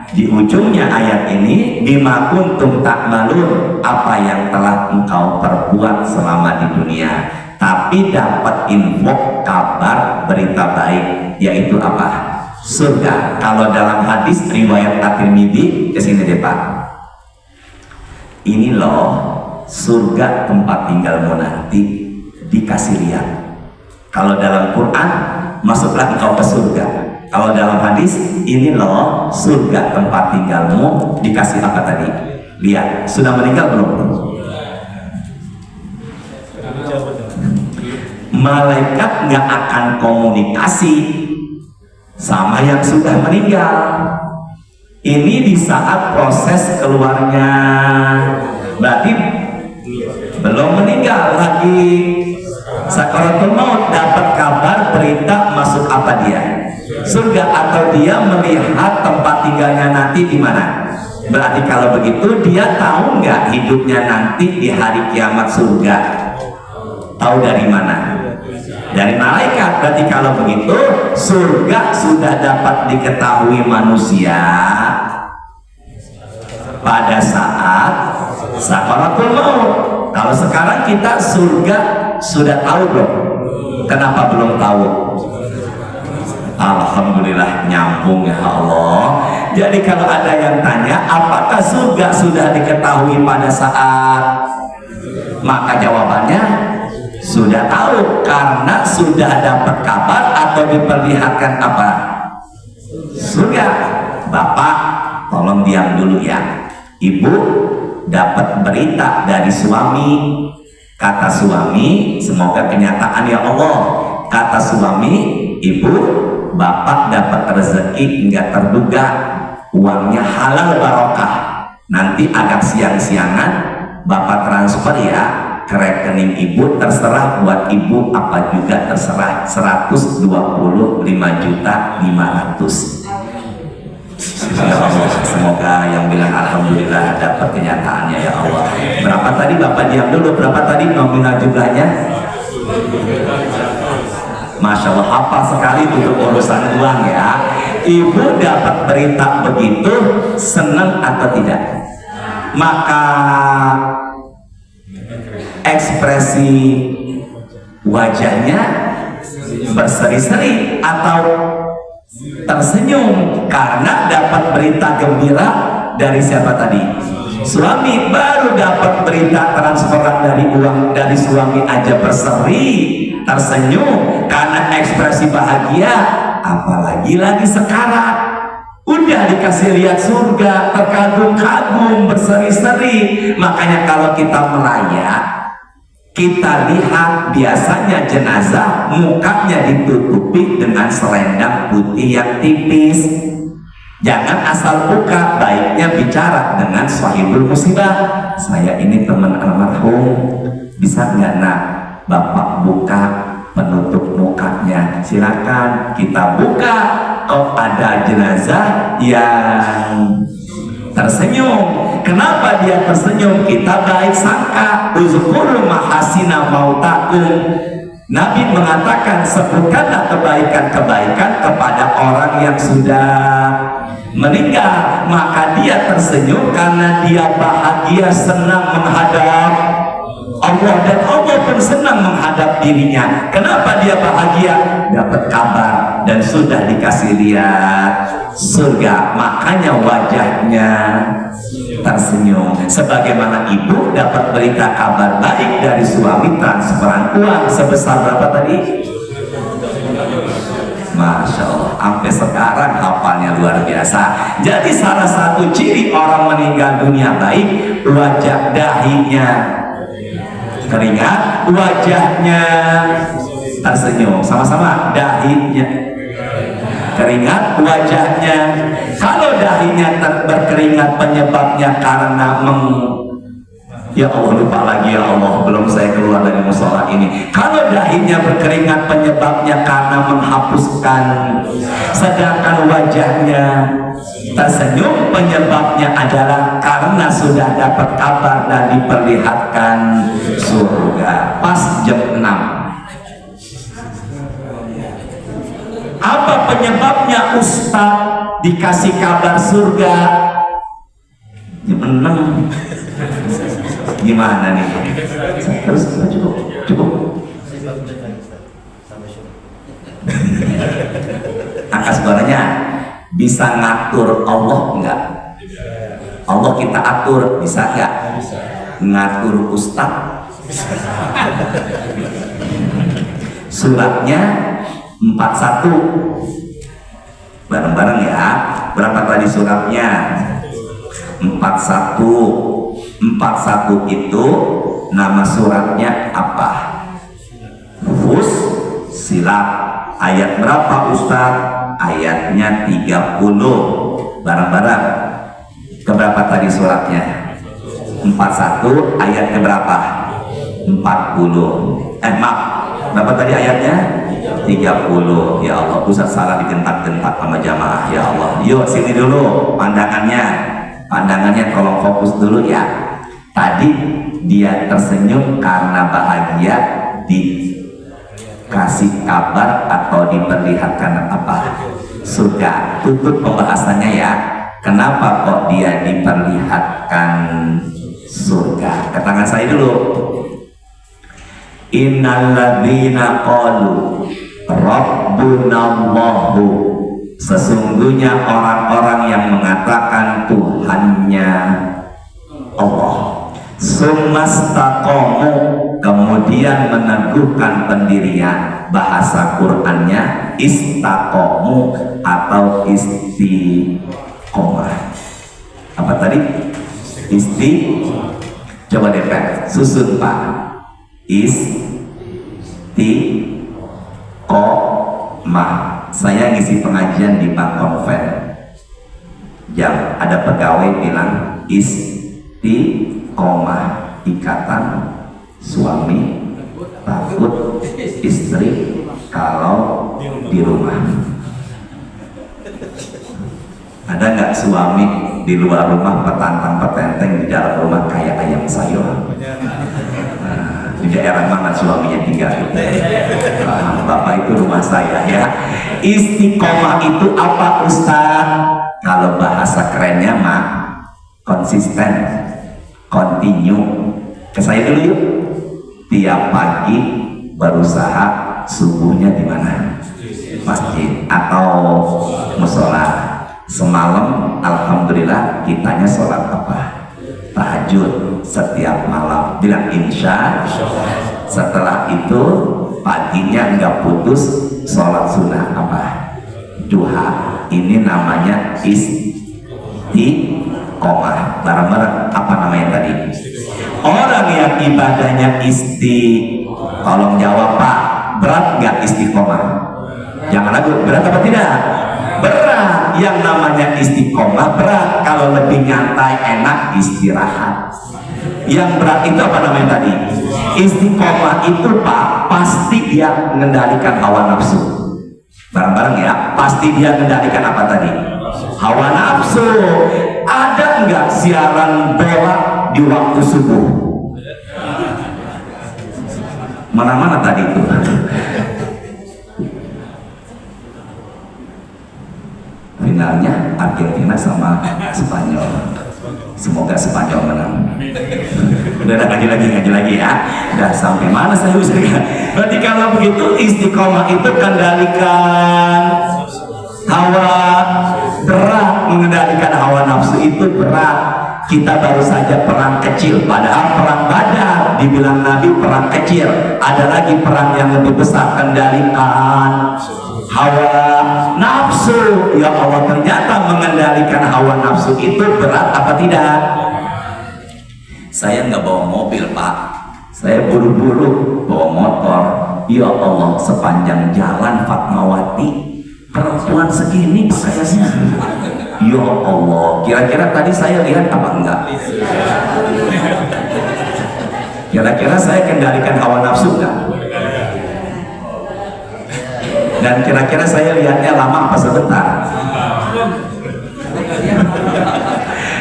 Di ujungnya ayat ini, bima kuntum ta'malun, apa yang telah engkau perbuat selama di dunia. Tapi dapat info, kabar, berita baik, yaitu apa? Surga. Kalau dalam hadis riwayat At-Tirmidzi, kesini deh Pak, ini loh surga tempat tinggalmu nanti, dikasih lihat. Kalau dalam Quran, masuklah engkau ke surga. Kalau dalam hadis, ini loh surga tempat tinggalmu, dikasih apa tadi? Lihat. Sudah meninggal belum? Malaikat nggak akan komunikasi sama yang sudah meninggal. Ini di saat proses keluarnya, berarti belum meninggal lagi. Sakaratul maut, dapat kabar, berita, masuk apa dia? Surga. Atau dia melihat tempat tinggalnya nanti di mana? Berarti kalau begitu dia tahu nggak hidupnya nanti di hari kiamat surga? Tahu dari mana? Dari malaikat. Berarti kalau begitu surga sudah dapat diketahui manusia pada saat sakaratul maut. Kalau sekarang kita surga sudah tahu belum? Kenapa belum tahu? Alhamdulillah nyambung ya Allah. Jadi kalau ada yang tanya apakah surga sudah diketahui pada saat, maka jawabannya sudah tahu karena sudah dapat kabar atau diperlihatkan apa? Surga. Bapak tolong diam dulu ya. Ibu dapat berita dari suami. Kata suami, semoga kenyataan ya Allah. Kata suami, ibu, bapak dapat rezeki nggak terduga, uangnya halal barokah. Nanti agak siang-siangan bapak transfer ya ke rekening ibu, terserah buat ibu apa juga terserah, 125.500.000. Ya Allah, semoga yang bilang alhamdulillah dapat kenyataannya ya Allah. Berapa tadi bapak diam dulu, berapa tadi nominal jumlahnya? Masya Allah, hafal sekali untuk urusan uang ya. Ibu dapat berita begitu, senang atau tidak? Maka ekspresi wajahnya berseri-seri atau tersenyum karena dapat berita gembira dari siapa tadi? Suami. Baru dapat berita transferan dari uang dari suami aja berseri, tersenyum karena ekspresi bahagia, apalagi lagi sekarang udah dikasih lihat surga, terkagum-kagum, berseri-seri. Makanya kalau kita melayat, kita lihat biasanya jenazah mukanya ditutupi dengan selendang putih yang tipis. Jangan asal buka, baiknya bicara dengan sahibul musibah. Saya ini teman almarhum, bisa nggak nak bapak buka penutup mukanya? Silakan kita buka. Oh, ada jenazah yang tersenyum. Kenapa dia tersenyum? Kita baik sangka. Uzkuru mahasina mautakum. Nabi mengatakan sebutkanlah kebaikan-kebaikan kepada orang yang sudah meninggal. Maka dia tersenyum karena dia bahagia, senang menghadap Allah, dan Allah pun senang menghadap dirinya. Kenapa dia bahagia? Dapat kabar dan sudah dikasih lihat surga, makanya wajahnya tersenyum. Sebagaimana ibu dapat berita kabar baik dari suami, transferan uang sebesar berapa tadi? Masya Allah, sampai sekarang hafalnya luar biasa. Jadi salah satu ciri orang meninggal dunia baik, wajah dahinya keringat, wajahnya tersenyum. Sama-sama, dahinya keringat, wajahnya. Kalau dahinya berkeringat penyebabnya karena ya Allah, lupa lagi ya Allah, belum saya keluar dari musola ini. Kalau dahinya berkeringat penyebabnya karena menghapuskan, sedangkan wajahnya tersenyum penyebabnya adalah karena sudah dapat kabar dan diperlihatkan surga. Pas jam 6. Apa penyebabnya Ustaz dikasih kabar surga jam 6? Gimana nih? Terus cukup. Angka suaranya. Bisa ngatur Allah enggak? Allah kita atur, bisa enggak? Ngatur Ustaz. Suratnya 41. Bareng-bareng ya. Berapa tadi suratnya? 41. 41 itu nama suratnya apa? Fussilat. Ayat berapa Ustaz? Ayatnya 30. Barang-barang. Keberapa tadi suratnya? 41. Ayat keberapa? 40. Maaf, berapa tadi ayatnya? 30. Ya Allah, Ustaz salah digentak-gentak sama jamaah. Ya Allah, yuk sini dulu pandangannya. Pandangannya tolong fokus dulu ya. Tadi dia tersenyum karena bahagia dikasih kabar atau diperlihatkan apa? Surga. Tutup pembahasannya ya. Kenapa kok dia diperlihatkan surga? Ke tangan saya dulu. Innalladzina qalu Rabbunallahu, sesungguhnya orang-orang yang mengatakan Tuhannya Allah, sumastaqamu, kemudian meneguhkan pendirian. Bahasa Qur'annya istaqamu atau istiqomah. Apa tadi? Coba deh Pak, susun Pak. Istiqomah. Saya ngisi pengajian di Pak Konven. Yang ada pegawai bilang istiqomah, ikatan suami takut istri kalau di rumah. Ada nggak suami di luar rumah petantang petenteng, di dalam rumah kayak ayam sayur? Di daerah mana suaminya tinggal? Bapak itu rumah saya ya. Istiqomah itu apa Ustaz? Kalau bahasa kerennya mah konsisten, continue. Ke saya dulu yuk. Tiap pagi berusaha, subuhnya di mana? Masjid atau musola. Semalam alhamdulillah kitanya sholat apa? Tahajud setiap malam. Bilang insya. Setelah itu paginya nggak putus sholat sunnah apa? Duha. Ini namanya istiqomah. Bareng-bareng apa namanya tadi? Orang yang ibadahnya tolong jawab Pak, berat nggak istiqomah? Jangan ragu, berat apa tidak? Berat. Yang namanya istiqomah berat. Kalau lebih nyantai enak istirahat. Yang berat itu apa namanya tadi? Istiqomah itu Pak, pasti dia mengendalikan hawa nafsu. Bareng-bareng ya, pasti dia mengendalikan apa tadi? Hawa nafsu. Ada nggak siaran bola di waktu subuh? Mana-mana tadi itu? Finalnya Argentina sama Spanyol. Semoga Spanyol menang. Udah ngaji lagi ya. Udah sampai mana saya usaha? Berarti kalau begitu istiqomah itu kendalikan hawa, berat. Mengendalikan hawa nafsu itu berat. Kita baru saja perang kecil, padahal perang Badar dibilang Nabi perang kecil. Ada lagi perang yang lebih besar, kendalikan hawa nafsu. Ya Allah, ternyata mengendalikan hawa nafsu itu berat apa tidak? Saya nggak bawa mobil Pak, saya buru-buru bawa motor. Ya Allah, sepanjang jalan Fatmawati perempuan segini kayaknya. Ya Allah, kira-kira tadi saya lihat apa enggak? Kira-kira saya kendalikan hawa nafsu enggak? Dan kira-kira saya lihatnya lama apa sebentar?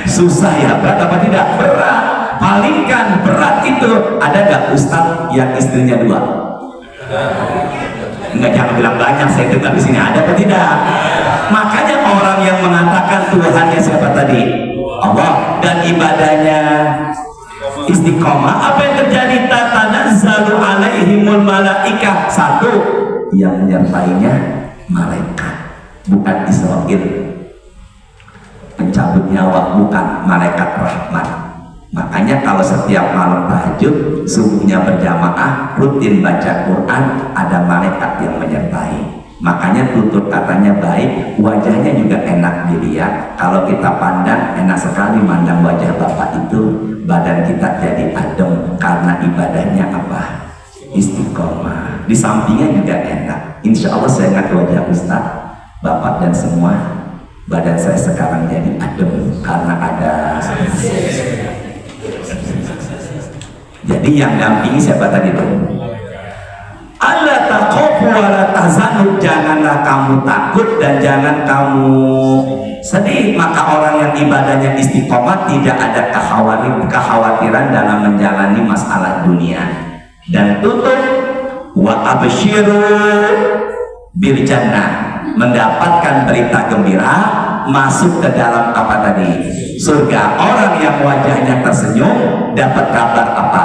Susah ya, berat apa tidak? Berat. Palingkan berat itu. Ada nggak ustadz yang istrinya 2? Enggak, jangan bilang banyak, saya dengar di sini. Ada apa tidak? Makanya orang yang mengatakan Tuhannya siapa tadi? Allah, dan ibadahnya istiqomah, apa yang terjadi? Tatanazzalu alaihimul malaikah. Satu, yang menyertainya malaikat, bukan Israel pencabut nyawa, bukan malaikat rahmat. Makanya kalau setiap malam tahajud, subuhnya berjamaah, rutin baca Quran, ada malaikat yang menyertai. Makanya tutur katanya baik, wajahnya juga enak dilihat. Kalau kita pandang, enak sekali mandang wajah Bapak itu. Badan kita jadi adem karena ibadahnya apa? Istiqomah. Di sampingnya juga enak. Insya Allah saya ingat wajah Ustaz, Bapak dan semua, badan saya sekarang jadi adem karena ada. Jadi yang dampingi siapa tadi tuh? alla takhafu wa la tahzanu, janganlah kamu takut dan jangan kamu sedih. Maka orang yang ibadahnya istiqomah tidak ada kekhawatiran dalam menjalani masalah dunia. Dan tutup wa absyiru bil jannah, mendapatkan berita gembira masuk ke dalam apa tadi? Surga. Orang yang wajahnya tersenyum dapat kabar apa?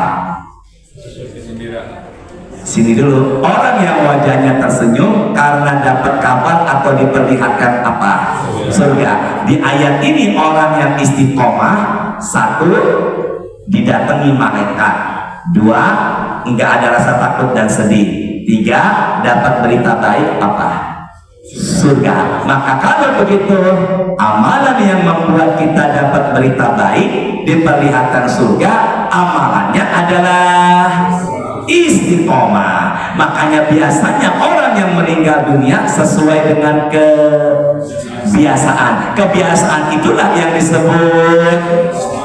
Sini dulu. Orang yang wajahnya tersenyum karena dapat kabar atau diperlihatkan apa? Surga. Di ayat ini orang yang istiqomah, satu, didatangi malaikat. Dua, enggak ada rasa takut dan sedih. Tiga, dapat berita baik apa? Surga. Maka kalau begitu, amalan yang membuat kita dapat berita baik, diperlihatkan surga, amalannya adalah istiqomah. Makanya biasanya orang yang meninggal dunia sesuai dengan kebiasaan. Kebiasaan itulah yang disebut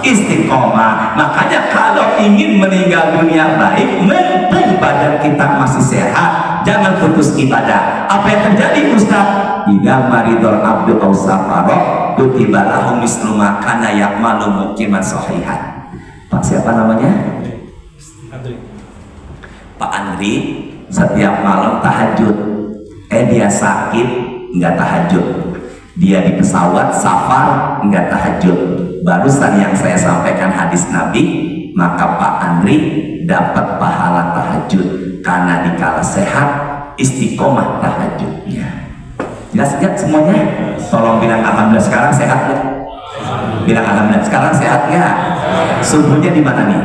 istiqomah. Makanya kalau ingin meninggal dunia baik, mumpung badan kita masih sehat, jangan putus ibadah. Apa yang terjadi Ustaz? Idza maridul abdu aw safara kutiba lahu mislu ma kana ya'malu muqiman sahihan. Pak siapa namanya? Pak Andri setiap malam tahajud. Dia sakit nggak tahajud. Dia di pesawat safar nggak tahajud. Barusan yang saya sampaikan hadis Nabi, maka Pak Andri dapat pahala tahajud karena dikala sehat istiqomah tahajudnya. Jelas nggak semuanya? Tolong bilang alhamdulillah. Sekarang sehat nggak? Bilang alhamdulillah. Sekarang sehat nggak? Subuhnya di mana nih?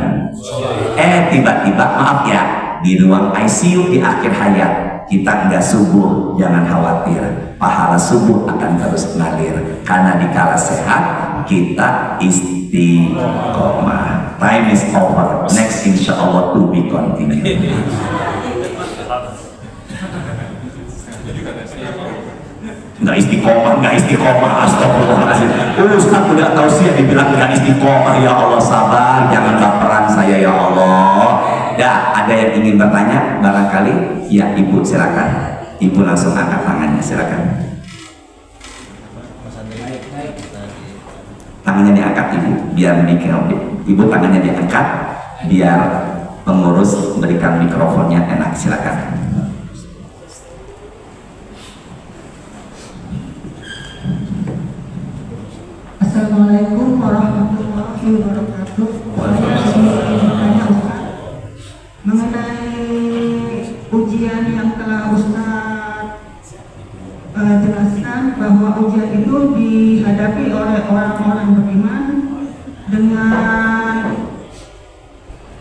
Tiba-tiba maaf ya, di ruang ICU di akhir hayat kita enggak subuh. Jangan khawatir, pahala subuh akan terus ngalir karena dikala sehat kita istiqomah. Time is over. Next insyaallah to be continued. Nggak istiqomah, astagfirullahaladzim. Ustaz udah tahu sih yang dibilang nggak istiqomah. Ya Allah, sabar, jangan baperan saya ya Allah. Ya, ada yang ingin bertanya barangkali? Ya, Ibu silakan. Ibu langsung angkat tangannya, silakan. Tangannya diangkat Ibu, biar Ibu tangannya diangkat, biar pengurus berikan mikrofonnya enak, silakan. Assalamualaikum warahmatullahi wabarakatuh. Mengenai ujian yang telah Ustaz jelaskan, bahwa ujian itu dihadapi oleh orang-orang beriman dengan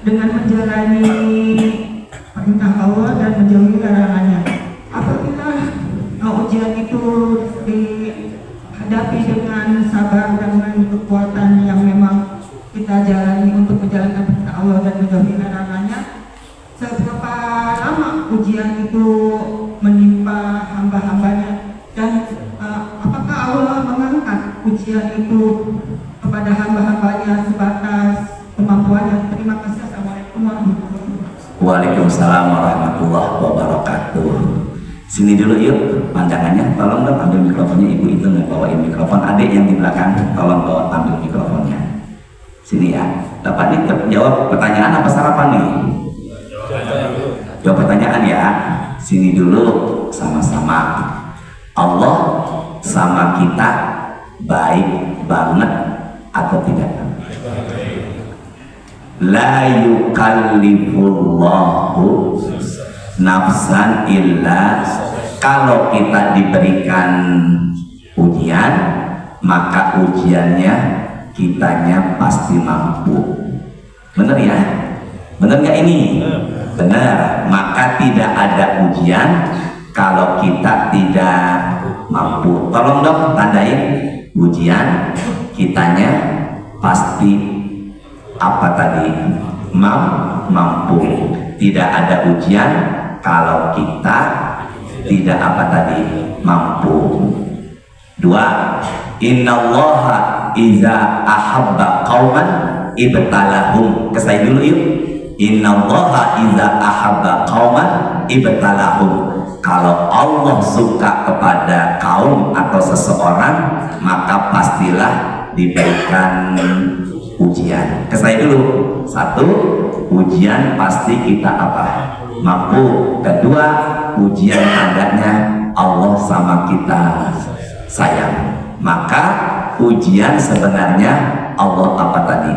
menjalani perintah Allah dan menjauhi larangannya. Apabila ujian itu dihadapi dengan sabar dan dengan kekuatan yang memang kita jalani untuk menjalankan perintah Allah dan menjauhi larangannya, seberapa lama ujian itu menimpa hamba-hambanya, dan apakah Allah mengangkat ujian itu kepada hamba-hambanya sebatas kemampuannya? Terima kasih. Assalamualaikum warahmatullahi wabarakatuh. Waalaikumsalam warahmatullahi wabarakatuh. Sini dulu yuk pandangannya. Tolong dong ambil mikrofonnya. Ibu itu nggak bawain mikrofon. Adik yang di belakang tolong bawa ambil mikrofonnya. Sini ya. Dapat nih jawab pertanyaan apa sarapan nih? Jawab pertanyaan ya. Sini dulu sama-sama. Allah sama kita baik banget atau tidak? La yukallifullahu nafsan illa. Kalau kita diberikan ujian, maka ujiannya kitanya pasti mampu. Bener ya? Bener nggak ini? Benar. Maka tidak ada ujian kalau kita tidak mampu. Tolong dong tandain ujian kitanya pasti apa tadi? Mampu. Tidak ada ujian kalau kita tidak apa tadi? Mampu. Dua, innallaha iza ahabba qauman ibtalahum. Kesai dulu yuk. Innallaha idza ahabba qauman ibtalahum. Kalau Allah suka kepada kaum atau seseorang, maka pastilah diberikan ujian. Ke saya dulu. Satu, ujian pasti kita apa? Mampu. Kedua, ujian tandanya Allah sama kita sayang. Maka ujian sebenarnya Allah apa tadi?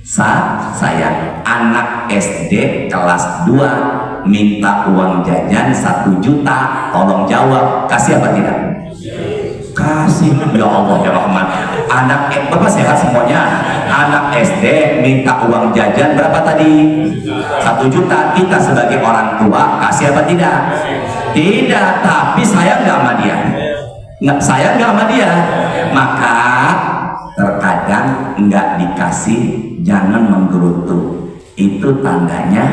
Sayang. Anak SD kelas 2 minta uang jajan 1 juta, tolong jawab, kasih apa tidak? Kasih. Ya Allah ya Rahman. Bapak sehat semuanya. Anak SD minta uang jajan berapa tadi? 1 juta. Kita sebagai orang tua kasih apa tidak? Tidak. Tapi sayang nggak sama dia? Sayang nggak sama dia? Maka terkadang nggak dikasih, jangan menggerutu. Itu tandanya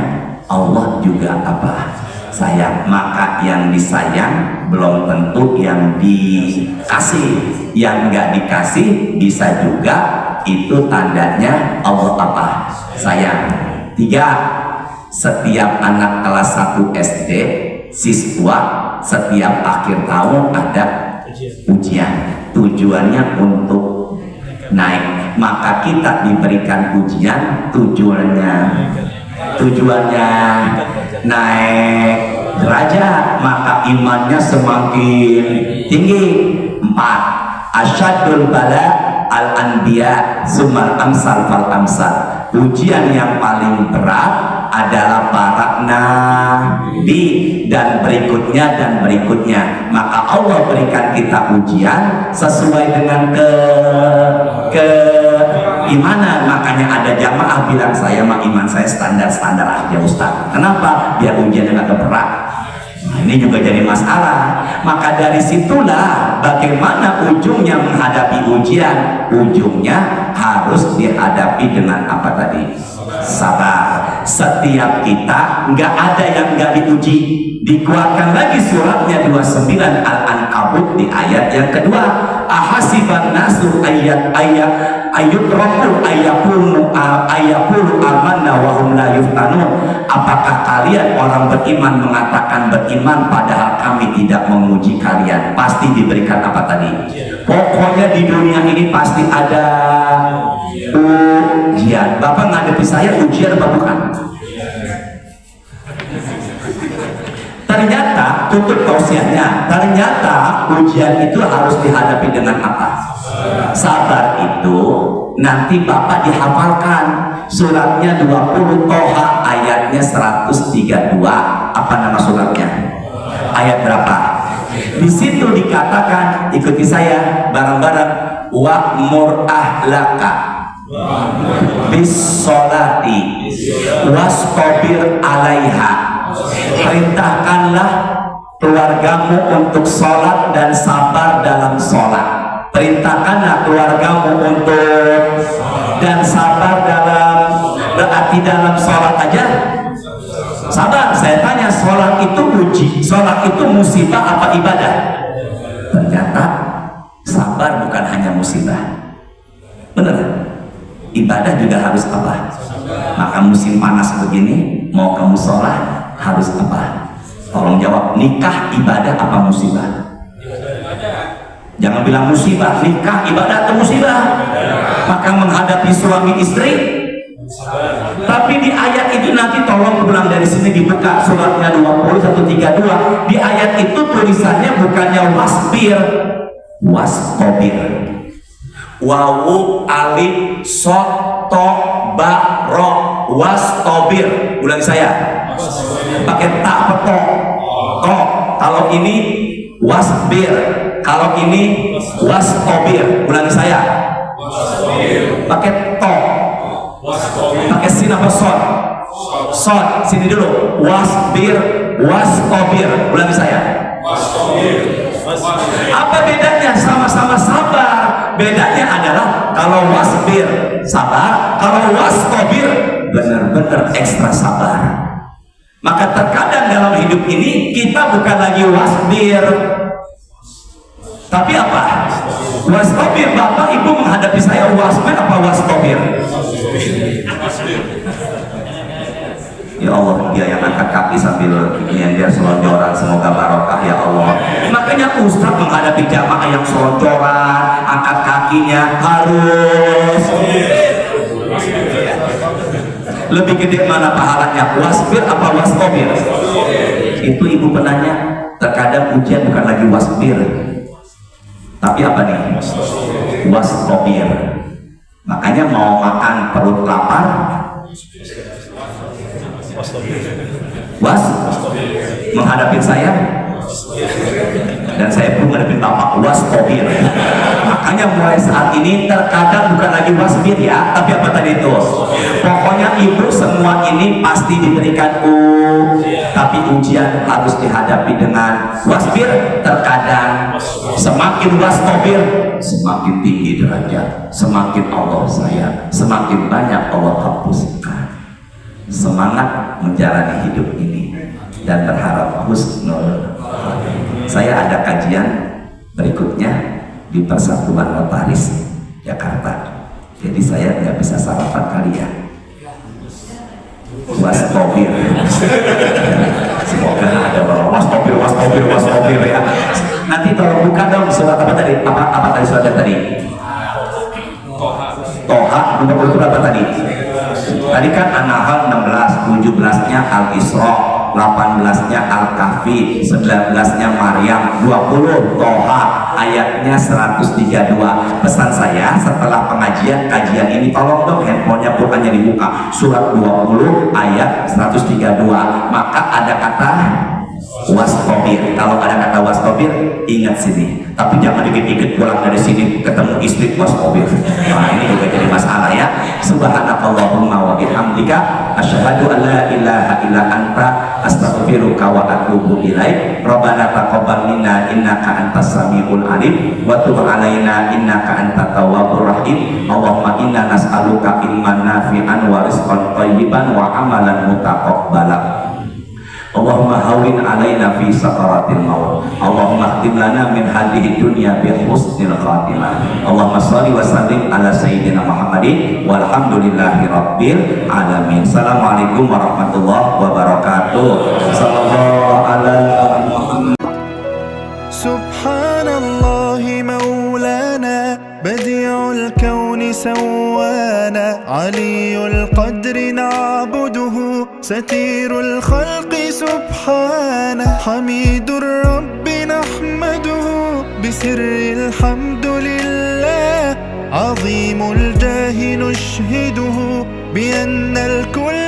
Allah juga apa? Sayang. Maka yang disayang belum tentu yang dikasih. Yang nggak dikasih bisa juga itu tandanya Allah apa? Sayang. 3. Setiap anak kelas 1 SD siswa setiap akhir tahun ada ujian. Tujuannya untuk naik. Maka kita diberikan ujian tujuannya naik derajat, maka imannya semakin tinggi. 4. Asyadul bala al anbiya sumal amsal fal amsal. Ujian yang paling berat adalah para nabi dan berikutnya. Maka Allah berikan kita ujian sesuai dengan keimanan. Makanya ada jamaah bilang, saya mah iman saya standar aja Ustaz. Kenapa? Biar ujiannya agak berat. Nah, ini juga jadi masalah. Maka dari situlah bagaimana ujungnya menghadapi ujian. Ujungnya harus dihadapi dengan apa tadi? Sabar. Setiap kita nggak ada yang nggak diuji. Dikeluarkan lagi suratnya 29 Al-Ankabut di ayat yang kedua. Ahasiban nasu ayyutraku ayyakulu amanna wa hum la yuftanun. Apakah kalian orang beriman mengatakan beriman padahal kami tidak menguji kalian? Pasti diberikan apa tadi? Pokoknya di dunia ini pasti ada ujian. Bapak ngadepi saya ujian apa bukan? Ternyata, tutup tausiahnya, ternyata ujian itu harus dihadapi dengan apa? Sabar. Itu nanti Bapak dihafalkan suratnya 20 Toha ayatnya 132. Apa nama suratnya? Ayat berapa? Di situ dikatakan, ikuti saya bareng-bareng, wa'mur ahlaka bis sholati wastabir alaiha. Perintahkanlah keluargamu untuk sholat dan sabar dalam sholat. Perintahkanlah keluargamu untuk dan sabar dalam, berarti dalam sholat aja sabar. Saya tanya, sholat itu uji, sholat itu musibah apa ibadah? Ternyata sabar bukan hanya musibah, bener? Ibadah juga harus apa? Maka musim panas begini mau kamu sholat harus apa? Tolong jawab, nikah ibadah apa musibah? Jangan bilang musibah, nikah ibadah atau musibah? Maka menghadapi suami istri. Tapi di ayat itu nanti tolong pulang dari sini dibuka suratnya 2132. Di ayat itu tulisannya bukannya wasbir, wastobir. Wawu alif sot to ba ro wastobir. Ulangi saya. Pakai tak peto. Toh. Kalau ini wasbir, kalau ini wastobir. Ulangi saya. Pakai to. Pakai sin apa sod? Sod. Sini dulu. Wasbir, wastobir. Ulangi saya. Apa bedanya? Sama-sama sabar. Bedanya adalah kalau wasbir sabar, kalau wastobir benar-benar ekstra sabar. Maka terkadang dalam hidup ini kita bukan lagi wasbir, tapi apa? Wastobir. Bapak Ibu menghadapi saya wasbir apa wastobir? Ya Allah, dia yang angkat kaki sambil nyender selonjoran, semoga barokah ya Allah. Makanya Ustaz menghadapi jamaah yang selonjoran, angkat kakinya harus lebih gede mana pahalanya, wasbir apa wasbir? Itu ibu penanya. Terkadang ujian bukan lagi wasbir, tapi apa nih? Wasbir. Makanya mau makan perut lapar, menghadapi saya, dan saya pun menghadapi bapak wasbir. Makanya mulai saat ini terkadang bukan lagi wasbir ya, tapi apa tadi itu? Pokoknya ibu semua ini pasti diberikan tapi ujian harus dihadapi dengan wasbir. Terkadang semakin wasbir, semakin tinggi derajat, semakin Allah sayang, semakin banyak Allah hapuskan. Semangat menjalani hidup ini dan berharap husnul. Saya ada kajian berikutnya di Persatuan Notaris Jakarta, jadi saya nggak bisa sarapan kali ya. Wasbir. Semoga ada bahwa wasbir ya. Nanti tolong buka dong surat apa tadi? Apa tadi suratnya tadi? Toha nomor berapa tadi? Tadi kan An-Nahl 16, 17-nya Al-Isra, 18-nya Al-Kahfi, 19-nya Maryam, 20 Toha, ayatnya 132. Pesan saya setelah kajian ini, tolong dong handphonenya Qurannya dibuka, surat 20 ayat 132. Maka ada kata wasbir. Kalau ada kata wasbir, ingat sini. Tapi jangan dikit-dikit pulang dari sini ketemu istri wasbir. Nah, ini juga jadi masalah ya. Subhanakallahumma wa bihamdika asyhadu an la ilaha illa anta astaghfiruka wa atubu ilaik. Rabbana taqabbal minna innaka antas samiul alim wa tub alaina innaka antat tawwabur rahim. Allahumma inna nas'aluka ilman nafi'an wa rizqan thayyiban wa amalan mutaqabbalan. Allahumma hawin alaina fi sakaratil maut. Allahumma khtim lana min hadhihi dunya bi husnil khatimah. Allahumma shalli wa sallim ala sayyidina Muhammadin walhamdulillahi rabbil alamin. Assalamualaikum warahmatullahi wabarakatuh. Sallallahu ala Muhammad. Subhanallahi maulana badi'ul kauni sawana aliyul qadri na'buduhu satirul khalqi subhana hamidur rabbi nahmaduhu bisirril hamdulillah azimul jahi nushhiduhu bi annal kull